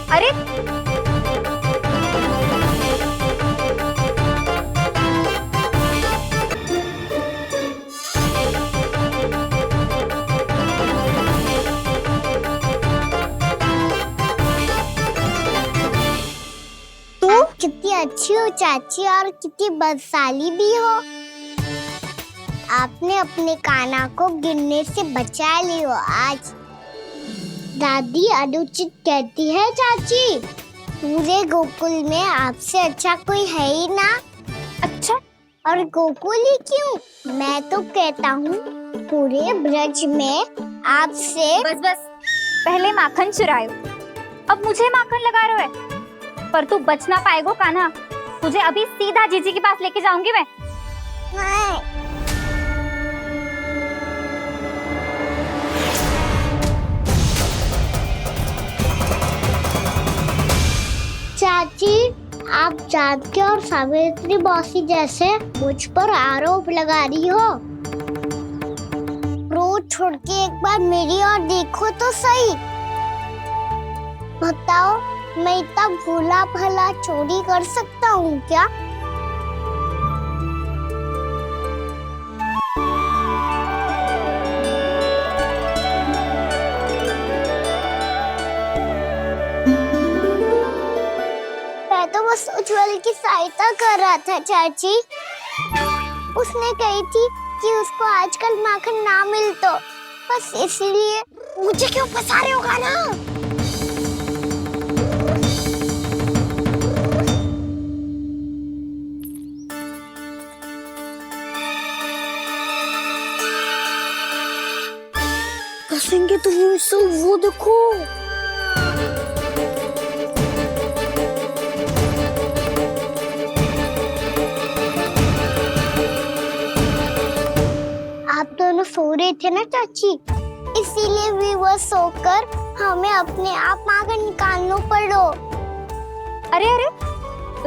अरे तुम कितनी अच्छी हो चाची और कितनी बदसाली भी हो। आपने अपने काना को गिरने से बचा ली हो आज। दादी अनुचित कहती है चाची, पूरे गोकुल में आपसे अच्छा कोई है ही ना। अच्छा, और गोकुल ही क्यों, मैं तो कहता हूँ पूरे ब्रज में आपसे। बस बस, पहले माखन चुरायो, अब मुझे माखन लगा रहे हो। पर तू बच ना पाएगो कान्हा, तुझे अभी सीधा जीजी के पास लेके जाऊंगी मैं। चाची, आप जानकी और सावित्री मौसी जैसे मुझ पर आरोप लगा रही हो। रोज छोड़ के एक बार मेरी ओर देखो तो सही। बताओ, मैं इतना भोला भला चोरी कर सकता हूँ क्या? मैं तो बस उज्जवल की सहायता कर रहा था चाची। उसने कही थी कि उसको आजकल माखन ना मिल तो बस इसलिए। मुझे क्यों फंसा रहे हो ना? फंसेंगे तो वो देखो। आप दोनों सो रहे थे ना चाची, इसीलिए भी वो सोकर हमें अपने आप माखन निकालना पड़ो। अरे अरे,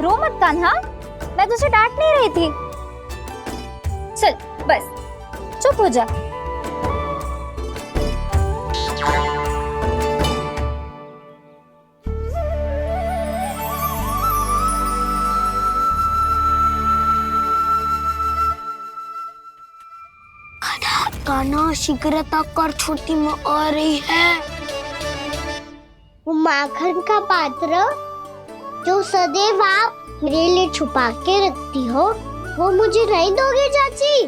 रो मत कान्हा, मैं तुझे डांट नहीं रही थी। चल बस चुप हो जा। कान्हा शीघ्रता कर, छोटी में आ रही है। वो माखन का पात्र जो सदैव आप मेरे लिए छुपा के रखती हो, वो मुझे नहीं दोगे चाची?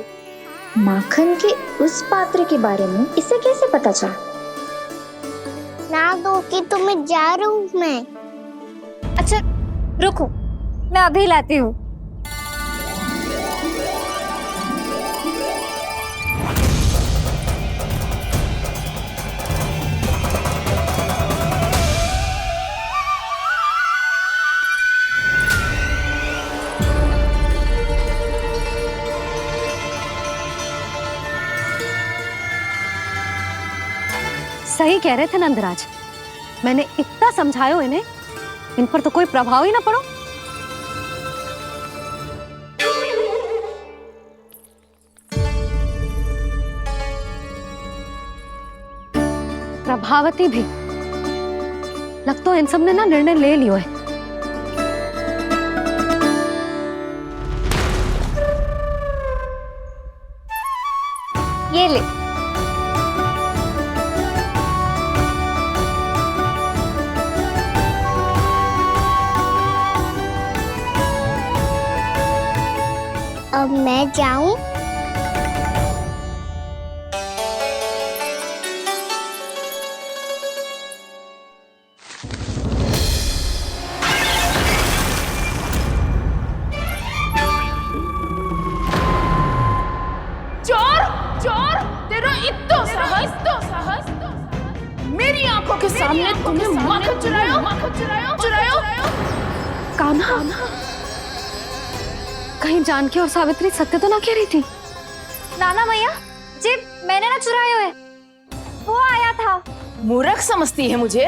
माखन के उस पात्र के बारे में इसे कैसे पता चला? ना दो कि तो मैं जा रहा हूँ मैं। अच्छा रुको, मैं अभी लाती हूँ। सही कह रहे थे नंदराज, मैंने इतना समझायो इन्हें, इन पर तो कोई प्रभाव ही ना पड़ो। प्रभावती भी लगता तो इन सब ने ना निर्णय ले लियो है। ये ले, अब मैं जाऊं? चोर चोर, तेरा इतना साहस, मेरी आंखों के सामने तुमने माखन चुरायो। कान्हा, कहीं जानकी और सावित्री सत्य तो ना कह रही थी? नाना मैया जी, मैंने ना चुराया है, वो आया था। मूर्ख समझती है मुझे?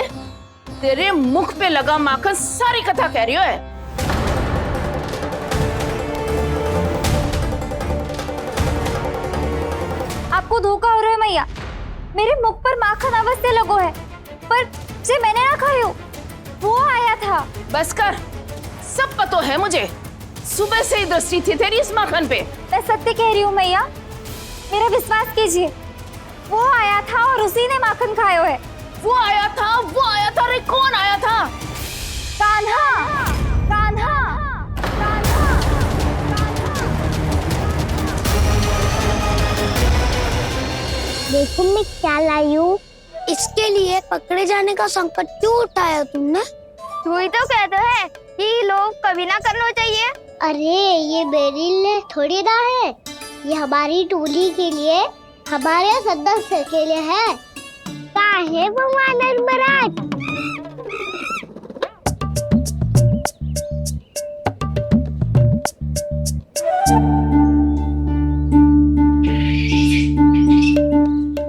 तेरे मुख पे लगा माखन सारी कथा कह रही है। आपको धोखा हो रहा है मैया, मेरे मुख पर माखन अवश्य लगो है, पर जे मैंने ना खायो, वो आया था। बस कर, सब पता है मुझे, सुबह से ही दृष्टि थी तेरी इस माखन पे। मैं सत्य कह रही हूँ मैया, मेरा विश्वास कीजिए, वो आया था और उसी ने माखन खायो है। वो आया था। अरे कौन आया था? कान्हा। देखो मैं क्या लाई हूँ। इसके लिए पकड़े जाने का संकट क्यों उठाया तुमने? वही तो कहते हैं कि लोग कभी ना करना चाहिए। अरे ये मेरे लिए थोड़ी ना है, ये हमारी टोली के लिए, हमारे सदस्य के लिए है। काहे भगवान महाराज?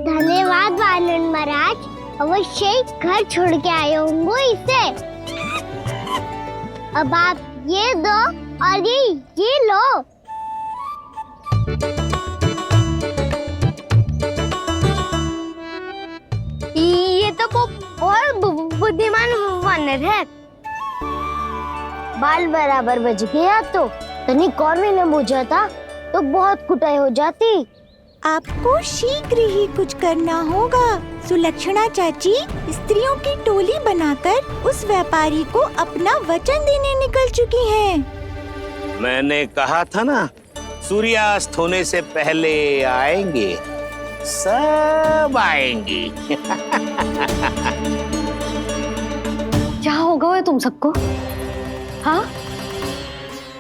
धन्यवाद वानर महाराज, अवश्य ही घर छोड़ के आए होंगे इसे। अब आप ये दो और ये लो। ये तो बहुत बुद्धिमान वानर है। बाल बराबर बज गया तो तनिक और मैंने बुझा था तो बहुत कुटाई हो जाती। आपको शीघ्र ही कुछ करना होगा। सुलक्षणा चाची स्त्रियों की टोली बनाकर उस व्यापारी को अपना वचन देने निकल चुकी हैं। मैंने कहा था ना, सूर्यास्त होने से पहले आएंगे, सब आएंगे। क्या होगा है तुम सबको? हाँ,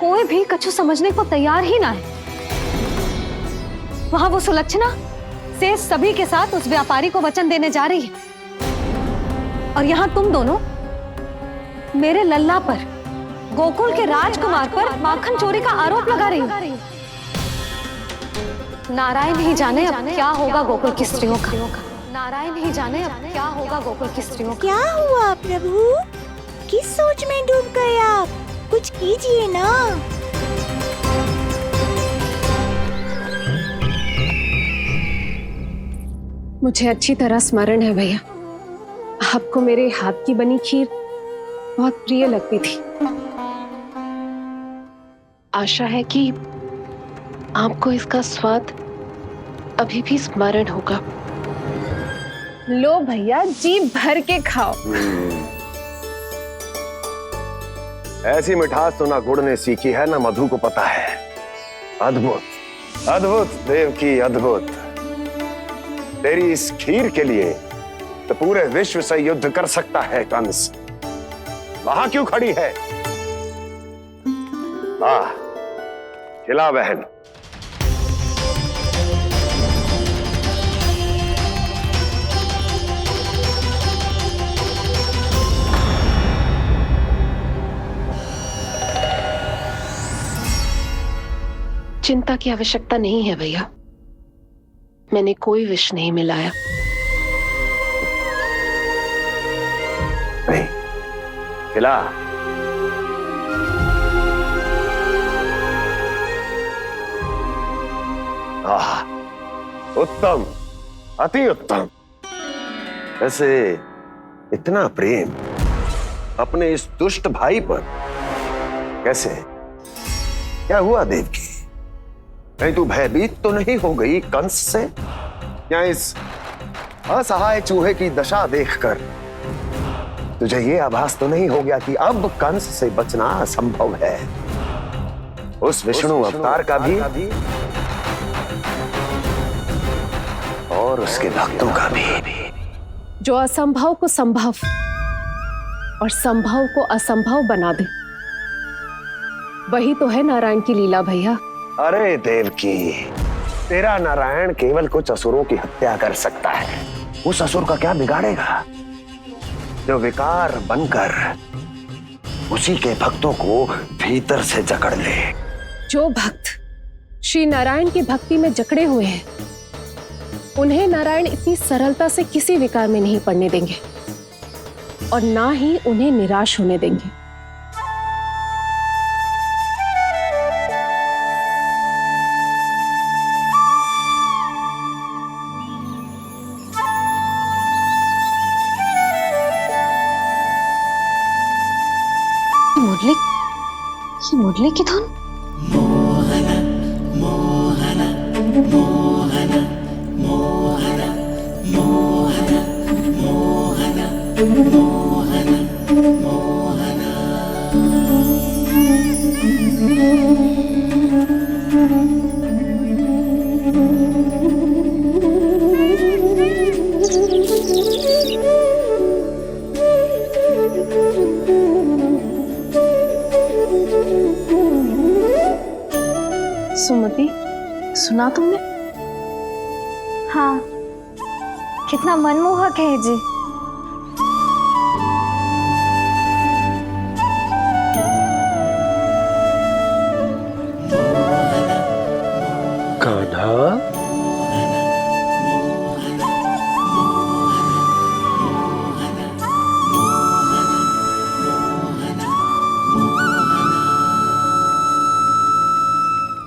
कोई भी कछु समझने को तैयार ही ना है। वहां वो सुलक्षणा से सभी के साथ उस व्यापारी को वचन देने जा रही है, और यहाँ तुम दोनों मेरे लल्ला पर, गोकुल के राजकुमार पर माखन चोरी का आरोप लगा रही हो। नारायण ही जाने अब क्या होगा गोकुल की स्त्रियों का। नारायण ही जाने अब क्या होगा गोकुल की स्त्रियों का। क्या हुआ प्रभु? किस सोच में डूब गए आप? कुछ कीजिए ना। मुझे अच्छी तरह स्मरण है भैया, आपको मेरे हाथ की बनी खीर बहुत प्रिय लगती थी। आशा है कि आपको इसका स्वाद अभी भी स्मरण होगा। लो भैया, जी भर के खाओ। ऐसी मिठास तो ना गुड़ ने सीखी है ना मधु को पता है। अद्भुत अद्भुत देवकी, अद्भुत। तेरी इस खीर के लिए तो पूरे विश्व से युद्ध कर सकता है कंस। वहां क्यों खड़ी है? वाह, खिला बहन। चिंता की आवश्यकता नहीं है भैया, मैंने कोई विष नहीं मिलाया। नहीं, खिला। आह, उत्तम, अति उत्तम। वैसे इतना प्रेम अपने इस दुष्ट भाई पर कैसे? क्या हुआ देवकी? कहीं तू भयभीत तो नहीं हो गई कंस से? या इस असहाय चूहे की दशा देखकर तुझे ये आभास तो नहीं हो गया कि अब कंस से बचना असंभव है? उस विष्णु अवतार का भी और उसके भक्तों का भी। जो असंभव को संभव और संभव को असंभव बना दे, वही तो है नारायण की लीला भैया। अरे देवकी, तेरा नारायण केवल कुछ असुरों की हत्या कर सकता है। उस असुर का क्या बिगाड़ेगा जो विकार बनकर उसी के भक्तों को भीतर से जकड़ ले। जो भक्त श्री नारायण की भक्ति में जकड़े हुए हैं, उन्हें नारायण इतनी सरलता से किसी विकार में नहीं पड़ने देंगे और ना ही उन्हें निराश होने देंगे। मुरली की धुन। मोहना मोहना मोहना मोहना मोहना मोहना मोहना मोहना। सुमति, सुना तुमने? हाँ, कितना मनमोहक है जी। कान्हा,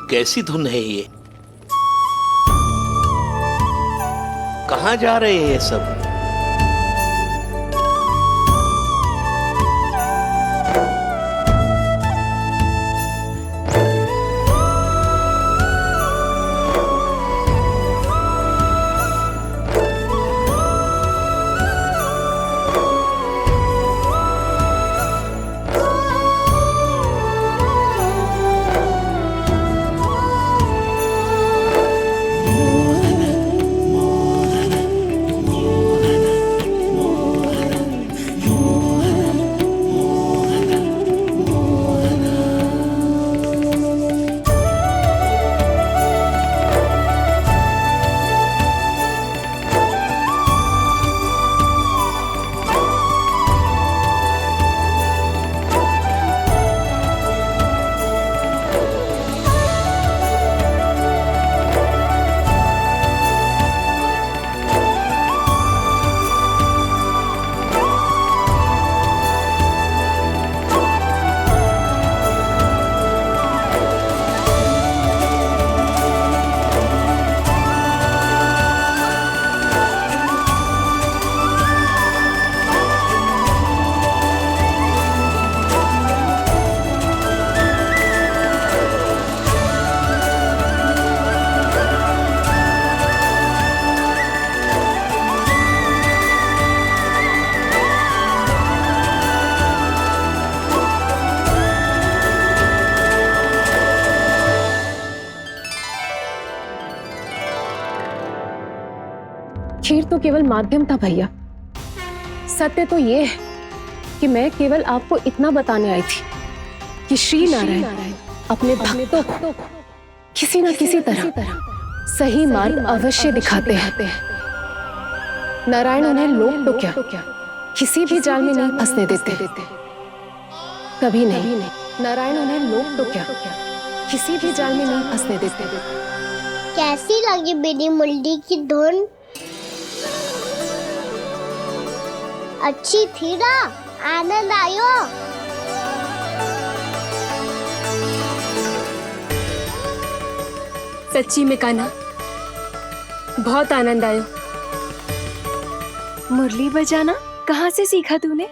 कैसी धुन है ये? कहाँ जा रहे हैं ये सब? मोहना केवल माध्यम था भैया। सत्य तो ये है कि मैं केवल आपको इतना बताने आई थी कि श्री नारायण अपने भक्तों को किसी न किसी तरह सही मार्ग अवश्य दिखाते हैं। नारायण उन्हें लोक तो क्या किसी भी जाल में नहीं फंसने देते, कभी नहीं। नारायण उन्हें लोक तो क्या किसी भी जाल में नहीं फंसने देते। कैसी लगी मेरी मुंडी की धुन? अच्छी थी ना? आनंद आयो? सच्ची में कान्हा, बहुत आनंद आया। मुरली बजाना कहाँ से सीखा तूने?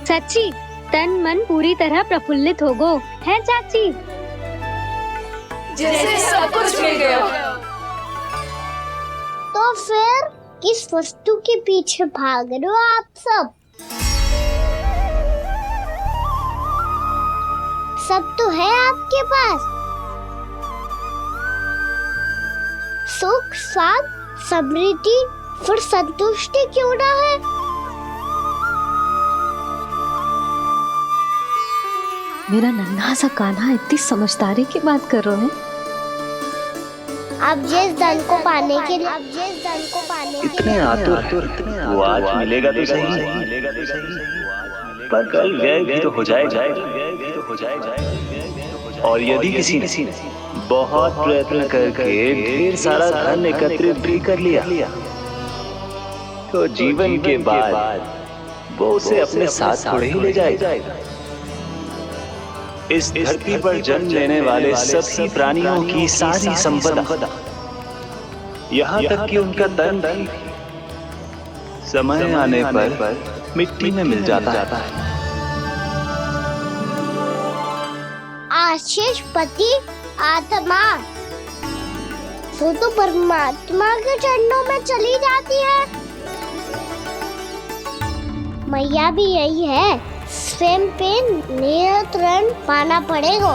सच्ची तन मन पूरी तरह प्रफुल्लित हो गो है चाची। जैसे सब कुछ मिल गया। तो फिर किस वस्तु के पीछे भाग रहे हो आप सब? सब तो है आपके पास। सुख, स्वाद, समृद्धि, फिर संतुष्टि क्यों ना है? मेरा नन्हा सा कान्हा इतनी समझदारी की बात कर रहे हैं। अब जिस धन को पाने के लिए इतने आतुर वो आज मिलेगा तो सही, पर कल व्यय भी तो हो जाएगा। और यदि किसी ने बहुत प्रयत्न करके ढेर सारा धन एकत्रित भी कर लिया तो जीवन के बाद वो उसे अपने साथ थोड़े ही ले जाएगा। इस धरती पर जन्म लेने वाले सभी प्राणियों की सारी संपदा, यहाँ तक कि उनका तन भी समय आने पर मिट्टी में मिल जाता है। आशीष पति आत्मा तो परमात्मा के चरणों में चली जाती है। मैया भी यही है, स्वयं पे नियंत्रण पाना पड़ेगा।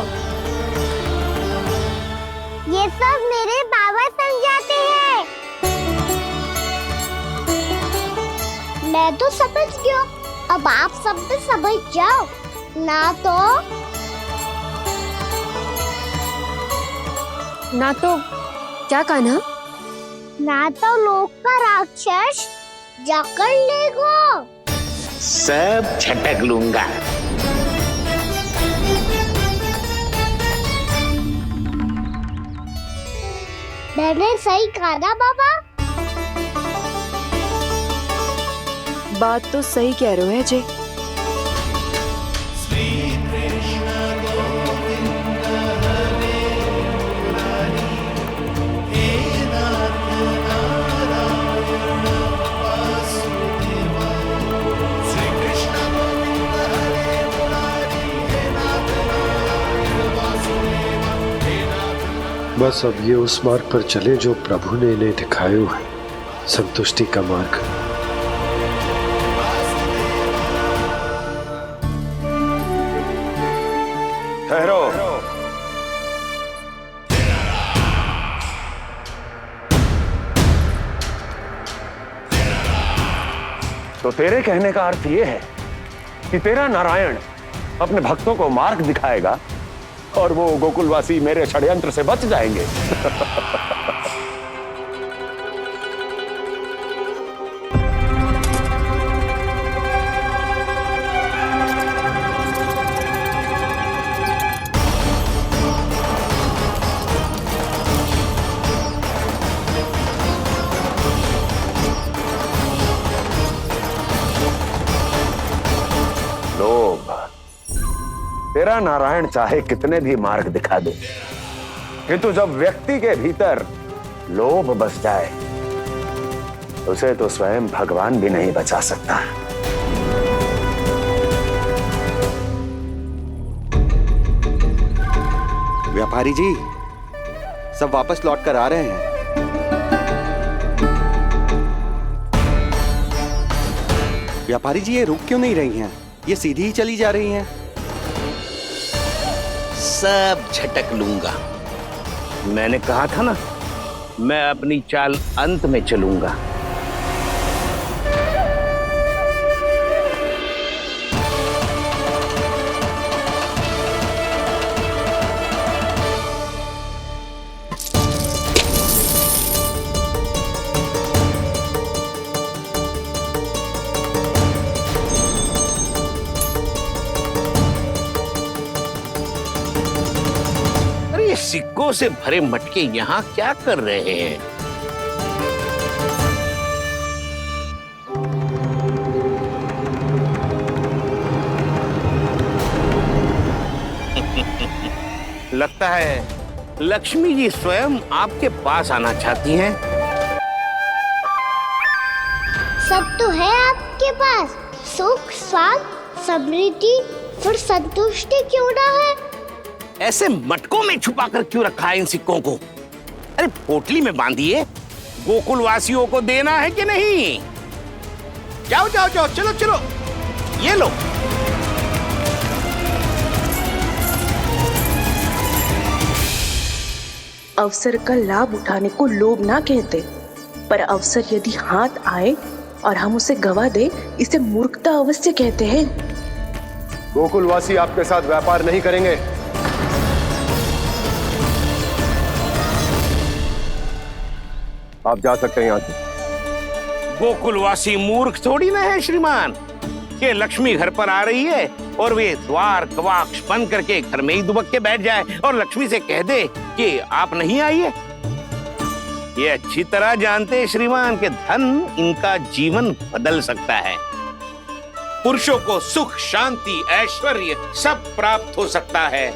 ये सब मेरे बाबा समझाते हैं। मैं तो समझ गया, अब आप सब भी समझ जाओ ना तो क्या कान्हा? ना तो लोक का राक्षस जकड़ लेगा। सब झटक लूंगा। मैंने सही कहा ना बाबा? बात तो सही कह रहे हो है जय। बस अब ये उस मार्ग पर चले जो प्रभु ने इन्हें दिखाया है, संतुष्टि का मार्ग। ठहरो। तो तेरे कहने का अर्थ ये है कि तेरा नारायण अपने भक्तों को मार्ग दिखाएगा और वो गोकुलवासी मेरे षड्यंत्र से बच जाएंगे। लोभ, तेरा नारायण चाहे कितने भी मार्ग दिखा दे, किंतु जब व्यक्ति के भीतर लोभ बस जाए उसे तो स्वयं भगवान भी नहीं बचा सकता। व्यापारी जी सब वापस लौट कर आ रहे हैं। व्यापारी जी ये रुक क्यों नहीं रही हैं? ये सीधी ही चली जा रही हैं। सब झटक लूंगा। मैंने कहा था ना, मैं अपनी चाल अंत में चलूंगा। सिक्कों से भरे मटके यहाँ क्या कर रहे हैं? लगता है लक्ष्मी जी स्वयं आपके पास आना चाहती हैं। सब तो है आपके पास, सुख, स्वाद, समृद्धि, फिर संतुष्टि क्यों ना है? ऐसे मटकों में छुपा कर क्यों रखा है इन सिक्कों को? अरे पोटली में बांधिए, गोकुल वासियों को देना है कि नहीं? जाओ जाओ जाओ, चलो चलो, ये लो। अवसर का लाभ उठाने को लोभ ना कहते, पर अवसर यदि हाथ आए और हम उसे गवा दे, इसे मूर्खता अवश्य कहते हैं। गोकुलवासी आपके साथ व्यापार नहीं करेंगे। आप जा सकते हैं यहाँ से। गोकुलवासी मूर्ख थोड़ी ना है श्रीमान। ये लक्ष्मी घर पर आ रही है और वे द्वार कवाक्ष बंद करके घर में ही दुबक के बैठ जाए और लक्ष्मी से कह दे कि आप नहीं आइए। ये अच्छी तरह जानते हैं श्रीमान कि धन इनका जीवन बदल सकता है। पुरुषों को सुख, शांति, ऐश्वर्य सब प्राप्त हो सकता है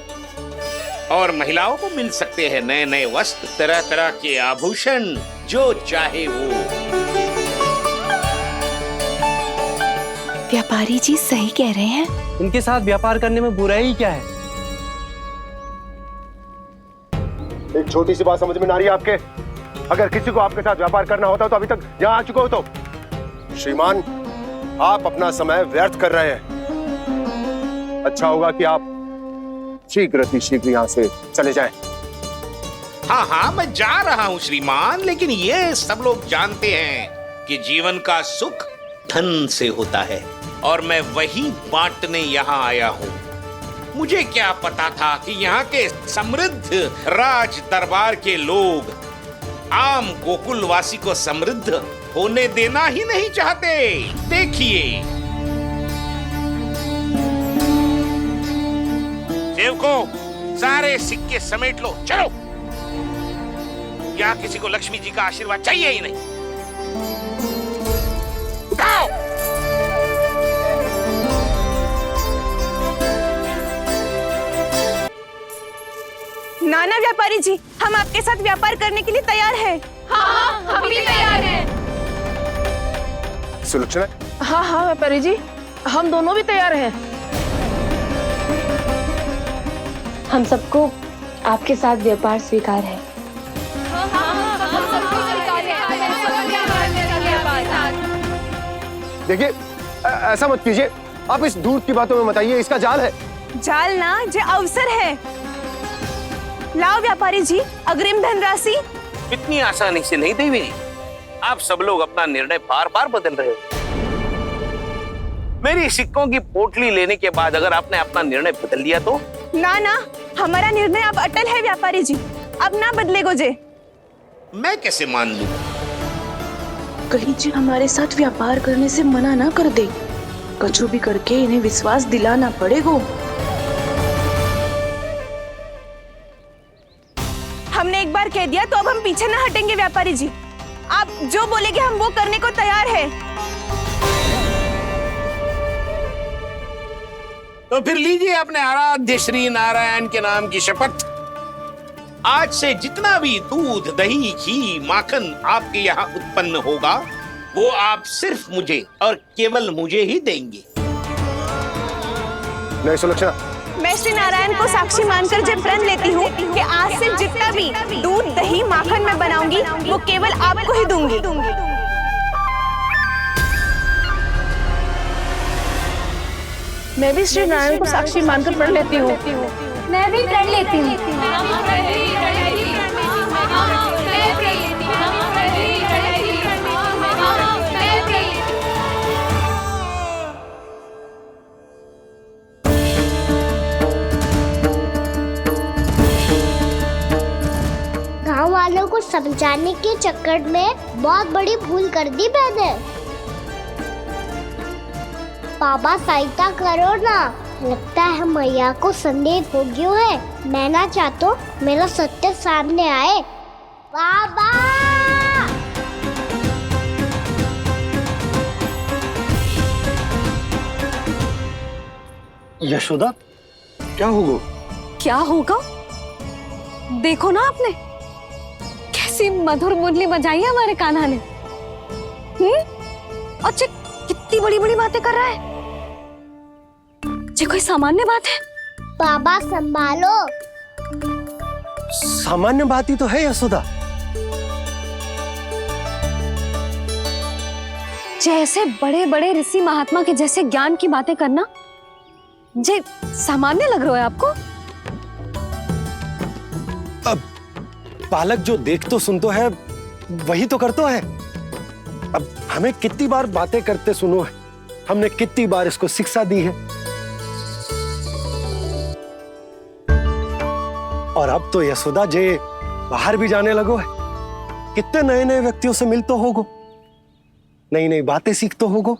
और महिलाओं को मिल सकते हैं नए नए वस्त्र, तरह तरह के आभूषण, जो चाहे वो। व्यापारी जी सही कह रहे हैं। इनके साथ व्यापार करने में बुराई क्या है? एक छोटी सी बात समझ में ना रही है आपके? अगर किसी को आपके साथ व्यापार करना होता तो अभी तक यहाँ आ चुके हो। तो श्रीमान, आप अपना समय व्यर्थ कर रहे हैं। अच्छा होगा कि आप शीघ्र यहाँ से चले जाएं। हाँ हाँ, मैं जा रहा हूँ श्रीमान, लेकिन ये सब लोग जानते हैं कि जीवन का सुख धन से होता है और मैं वही बांटने यहाँ आया हूँ। मुझे क्या पता था कि यहाँ के समृद्ध राज दरबार के लोग आम गोकुलवासी को समृद्ध होने देना ही नहीं चाहते। देखिए सेवकों, सारे सिक्के समेट लो, चलो। यहाँ किसी को लक्ष्मी जी का आशीर्वाद चाहिए ही नहीं। उठाओ। नाना व्यापारी जी, हम आपके साथ व्यापार करने के लिए तैयार हैं। हाँ, हम भी तैयार हैं। सुलक्षणा? हाँ हाँ व्यापारी जी, हम दोनों भी तैयार हैं। हम सबको आपके साथ व्यापार स्वीकार है। देखिए, ऐसा मत कीजिए। आप इस दूध की बातों में मत आइए, इसका जाल है। जाल ना, जो अवसर है। लाओ व्यापारी जी, अग्रिम धनराशि। इतनी आसानी से नहीं देवी जी। आप सब लोग अपना निर्णय बार बार बदल रहे हो। मेरी सिक्कों की पोटली लेने के बाद अगर आपने अपना निर्णय बदल लिया तो? ना ना, हमारा निर्णय अब अटल है व्यापारी जी, अब ना बदलेगो जे। मैं कैसे मान लूं? कहीं जी हमारे साथ व्यापार करने से मना ना कर दे। कछु भी करके इन्हें विश्वास दिलाना पड़ेगा। हमने एक बार कह दिया तो अब हम पीछे ना हटेंगे व्यापारी जी। आप जो बोलेंगे हम वो करने को तैयार है। तो फिर लीजिए अपने आराध्य श्री नारायण के नाम की शपथ। आज से जितना भी दूध, दही, घी, माखन आपके यहाँ उत्पन्न होगा वो आप सिर्फ मुझे और केवल मुझे ही देंगे। नहीं सुलक्षणा, मैं श्री नारायण को साक्षी मानकर जब प्रण लेती हूँ कि आज से जितना भी दूध, दही, माखन मैं बनाऊंगी वो केवल आपको ही दूंगी। मैं भी श्री नारायण को साक्षी मानकर प्रण लेती हूँ। मैं भी प्रण लेती हूँ। गांव वालों को समझाने के चक्कर में बहुत बड़ी भूल कर दी मैंने। बाबा सहायता करो ना, लगता है मैया को संदेह हो गया है। मैं ना चाहता मेरा सत्य सामने आए। बाबा! यशोदा, क्या होगा? क्या होगा? देखो ना आपने कैसी मधुर मुरली बजाई है हमारे कान्हा ने। अच्छा, कितनी बड़ी बड़ी बातें कर रहा है। ये कोई सामान्य बात है? बाबा संभालो। सामान्य बात ही तो है यशोदा। जैसे बड़े बड़े ऋषि महात्मा के जैसे ज्ञान की बातें करना जे सामान्य लग रहा है आपको? अब बालक जो देख तो सुन तो है वही तो करता है। अब हमें कितनी बार बातें करते सुनो है, हमने कितनी बार इसको शिक्षा दी है। और अब तो यशोदा जे बाहर भी जाने लगो है, कितने नए नए व्यक्तियों से मिलते होगो, नई नई बातें सीखते होगो,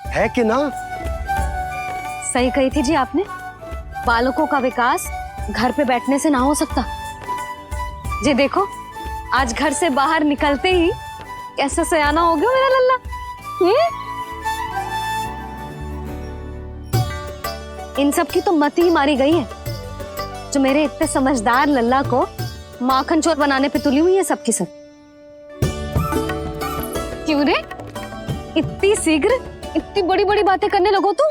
है कि ना? सही कही थी जी आपने। बालकों का विकास घर पे बैठने से ना हो सकता। जी देखो, आज घर से बाहर निकलते ही कैसा सयाना हो गया मेरा लल्ला। इन सब की तो मत ही मारी गई है, जो मेरे इतने समझदार लल्ला को माखन चोर बनाने पे तुली हुई है सबकी सब। क्यों रे, इतनी शीघ्र इतनी बड़ी बड़ी बातें करने लगो तू?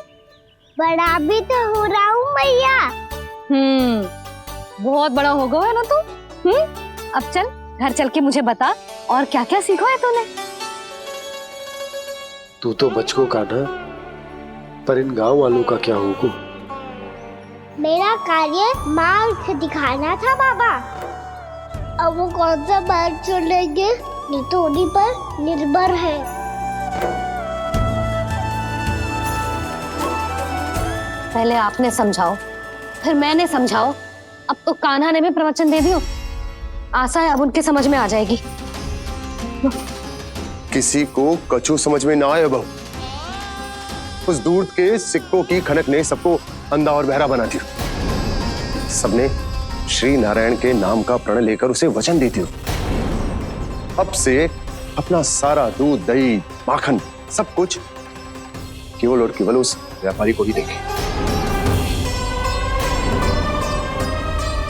बड़ा भी तो हो रहा हूँ मैया। बहुत बड़ा हो गया है ना तू। अब चल घर चल के मुझे बता और क्या क्या सीखा है तूने। तू तो बचको कान्हा, पर इन गांव वालों का क्या होगा? मेरा कार्य मार्ग दिखाना था बाबा। अब वो कौन सा मार्ग चलेंगे ये तो उन्हीं पर निर्भर है। पहले आपने समझाओ, फिर मैंने समझाओ, अब तो कान्हा ने भी प्रवचन दे दियो। आशा है अब उनके समझ में आ जाएगी। किसी को कछु समझ में ना आए बहू। उस दूर के सिक्कों की खनक ने सबको अंधा और बहरा बना दिया। सबने श्री नारायण के नाम का प्रण लेकर उसे वचन देती हो। अब से अपना सारा दूध, दही, माखन सब कुछ केवल और केवल उस व्यापारी को ही देंगे।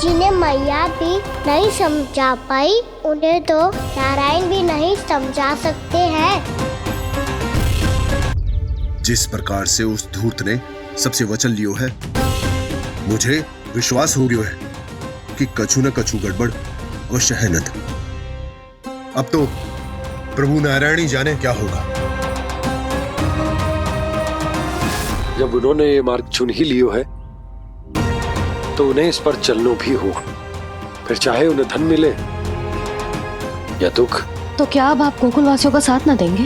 जिन्हें मैया भी नहीं समझा पाई, उन्हें तो नारायण भी नहीं समझा सकते हैं। जिस प्रकार से उस धूर्त ने सबसे वचन लियो है, मुझे विश्वास हो गया है कि कछु न कछु गड़बड़ अवश्य है। नद अब तो प्रभु नारायण ही जाने क्या होगा। जब उन्होंने ये मार्ग चुन ही लियो है तो उन्हें इस पर चलना भी हो, फिर चाहे उन्हें धन मिले या दुख। तो क्या अब आप गोकुलवासियों का साथ ना देंगे?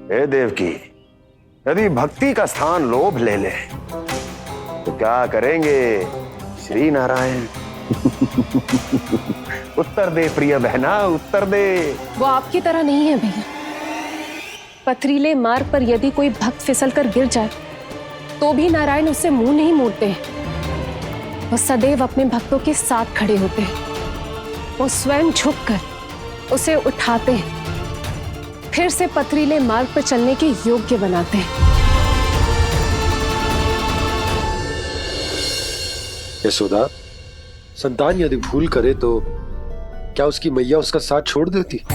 हे देवकी, यदि भक्ति का स्थान लोभ ले ले तो क्या करेंगे श्री नारायण? उत्तर दे प्रिय बहना, उत्तर दे। वो आपकी तरह नहीं है भैया। पथरीले मार्ग पर यदि कोई भक्त फिसलकर गिर जाए तो भी नारायण उससे मुंह नहीं मोड़ते हैं। वो सदैव अपने भक्तों के साथ खड़े होते हैं। वो स्वयं झुककर उसे उठाते हैं, फिर से पथरीले मार्ग पर चलने के योग्य बनाते हैं। यशोदा, संतान यदि भूल करे तो क्या उसकी मैया उसका साथ छोड़ देती?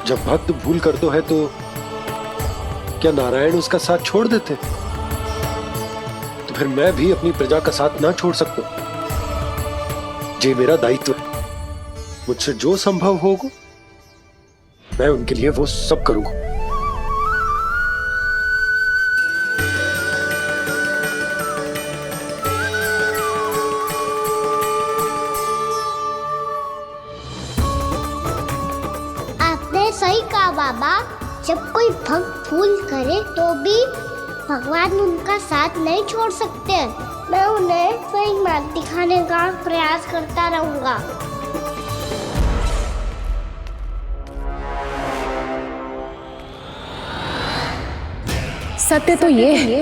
जब भक्त भूल करता है तो क्या नारायण उसका साथ छोड़ देते? तो फिर मैं भी अपनी प्रजा का साथ ना छोड़ सकता। ये मेरा दायित्व है। मुझसे जो संभव होगा मैं उनके लिए वो सब करूंगा। सही कहा बाबा। जब कोई भक्त भूल करे तो भी भगवान उनका साथ नहीं छोड़ सकते। मैं उन्हें सही मार्ग दिखाने का प्रयास करता रहूंगा। सत्य तो ये है,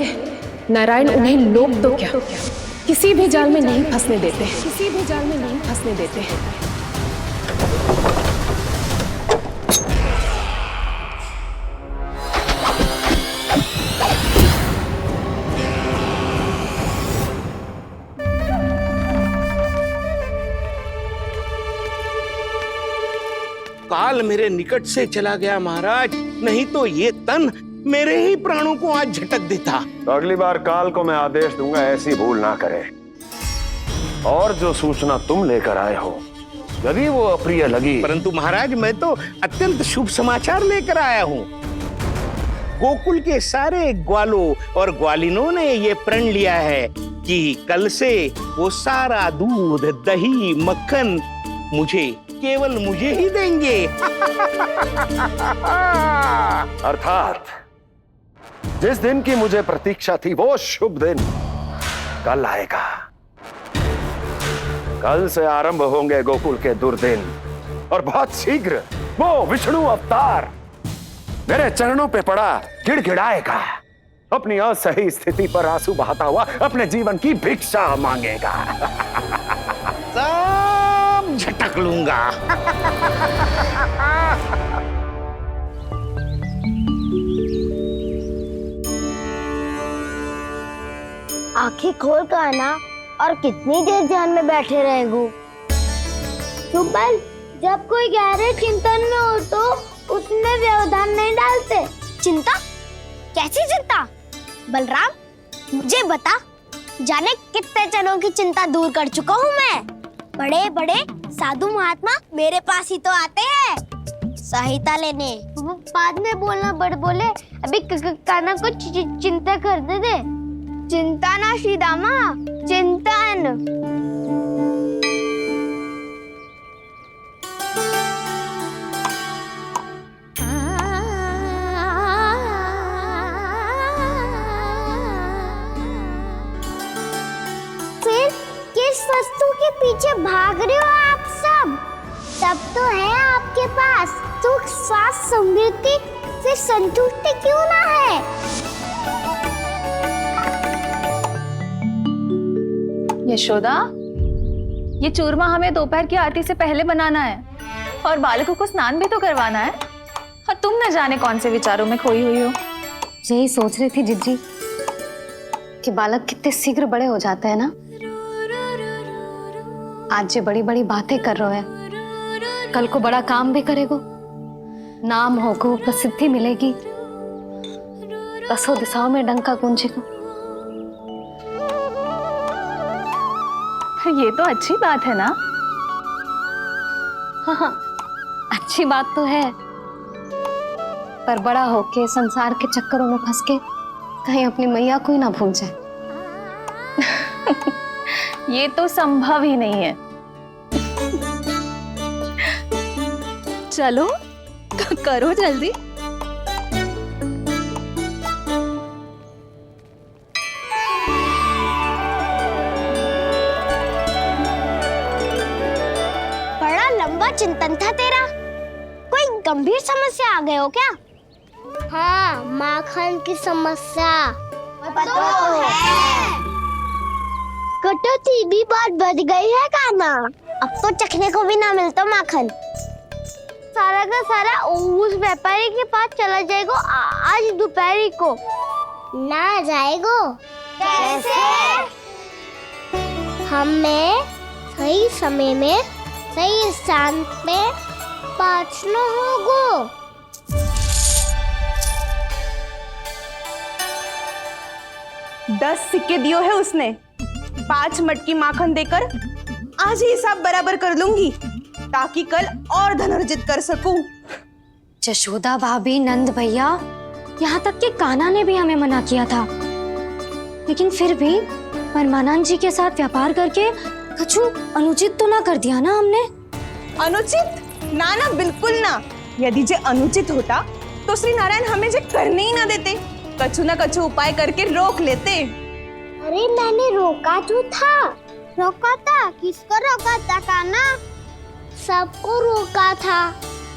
नारायण उन्हें लोग तो क्या किसी भी जाल में नहीं फंसने देते, किसी भी जाल में नहीं फंसने देते हैं। काल मेरे निकट से चला गया महाराज, नहीं तो ये तन मेरे ही प्राणों को आज झटक देता। तो अगली बार काल को मैं आदेश दूंगा ऐसी भूल ना करे। और जो सूचना तुम लेकर आए हो यदि वो अप्रिय लगी, परंतु महाराज मैं तो अत्यंत शुभ समाचार लेकर आया हूँ। गोकुल के सारे ग्वालों और ग्वालिनों ने ये प्रण लिया है कि कल से वो सारा दूध, दही, मक्खन मुझे, केवल मुझे ही देंगे। अर्थात जिस दिन की मुझे प्रतीक्षा थी वो शुभ दिन कल आएगा। कल से आरंभ होंगे गोकुल के दुर्दिन और बहुत शीघ्र वो विष्णु अवतार मेरे चरणों पे पड़ा गिड़गिड़ाएगा, अपनी असही स्थिति पर आंसू बहाता हुआ अपने जीवन की भिक्षा मांगेगा। सब झटक लूंगा। आंखें खोल कर आना और कितनी देर ध्यान में बैठे रहेगो। सुबह जब कोई गहरे चिंतन में हो तो उसमें व्यवधान नहीं डालते। चिंता? कैसी चिंता? बलराम मुझे बता, जाने कितने जनों की चिंता दूर कर चुका हूँ मैं। बड़े बड़े साधु महात्मा मेरे पास ही तो आते हैं सहायता लेने। बाद में बोलना बड़ बोले, अभी काना को चिंता करने दे। चिंता ना श्रीदामा, चिंतन। फिर किस वस्तु के पीछे भाग रहे हो आप सब? सब तो है आपके पास, सुख, स्वास्थ्य, समृद्धि से संतुष्टि क्यों ना है? यशोदा, ये चूरमा हमें दोपहर की आरती से पहले बनाना है और बालकों को स्नान भी तो करवाना है। और तुम न जाने कौन से विचारों में खोई हुई हो। यही सोच रही थी जिज्जी कि बालक कितने शीघ्र बड़े हो जाते हैं ना। आज जो बड़ी बड़ी बातें कर रहे हैं, कल को बड़ा काम भी करेगो, नाम होगो, प्रसिद्धि मिलेगी, दसों दिशाओं में डंका गूंजेगा। ये तो अच्छी बात है ना? हाँ, अच्छी बात तो है, पर बड़ा होके संसार के चक्करों में फंस के कहीं अपनी मैया को ही ना भूल जाए। ये तो संभव ही नहीं है। चलो करो जल्दी। बड़ा लंबा चिंतन था तेरा। कोई गंभीर समस्या आ गए हो क्या? हाँ, माखन की समस्या तो है। कटौती भी बहुत बढ़ गई है काना। अब तो चखने को भी ना मिलता माखन। सारा का सारा उस व्यापारी के पास चला जाएगा आज दोपहर को। ना जाएगो? कैसे? हमें सही समय में सही स्थान पे पहुंचना होगा। दस सिक्के दियो है उसने, 5 मटकी माखन देकर आज ही हिसाब बराबर कर लूंगी ताकि कल और धन अर्जित कर सकूं। जशोदा भाभी, नंद भैया, यहाँ तक कि कान्हा ने भी हमें मना किया था, लेकिन फिर भी परमानंद जी के साथ व्यापार करके कुछ अनुचित तो ना कर दिया ना हमने? अनुचित? ना ना, बिल्कुल ना। यदि जे अनुचित होता तो श्री नारायण हमें जे करने ही ना देते, कछु ना कछु उपाय करके रोक लेते। अरे मैंने रोका तो था। रोका था? किसको रोका था कान्हा? सबको रोका था।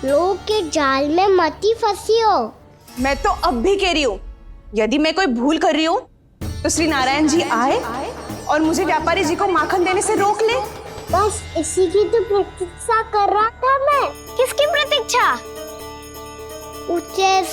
लोग के जाल में मत ही फंसी हो। मैं तो अब भी कह रही हूँ, यदि मैं कोई भूल कर रही हूँ तो श्री नारायण जी आए और मुझे व्यापारी जी को माखन देने से रोक ले। बस इसी की तो प्रतीक्षा कर रहा था मैं। किसकी प्रतीक्षा? ऊंचे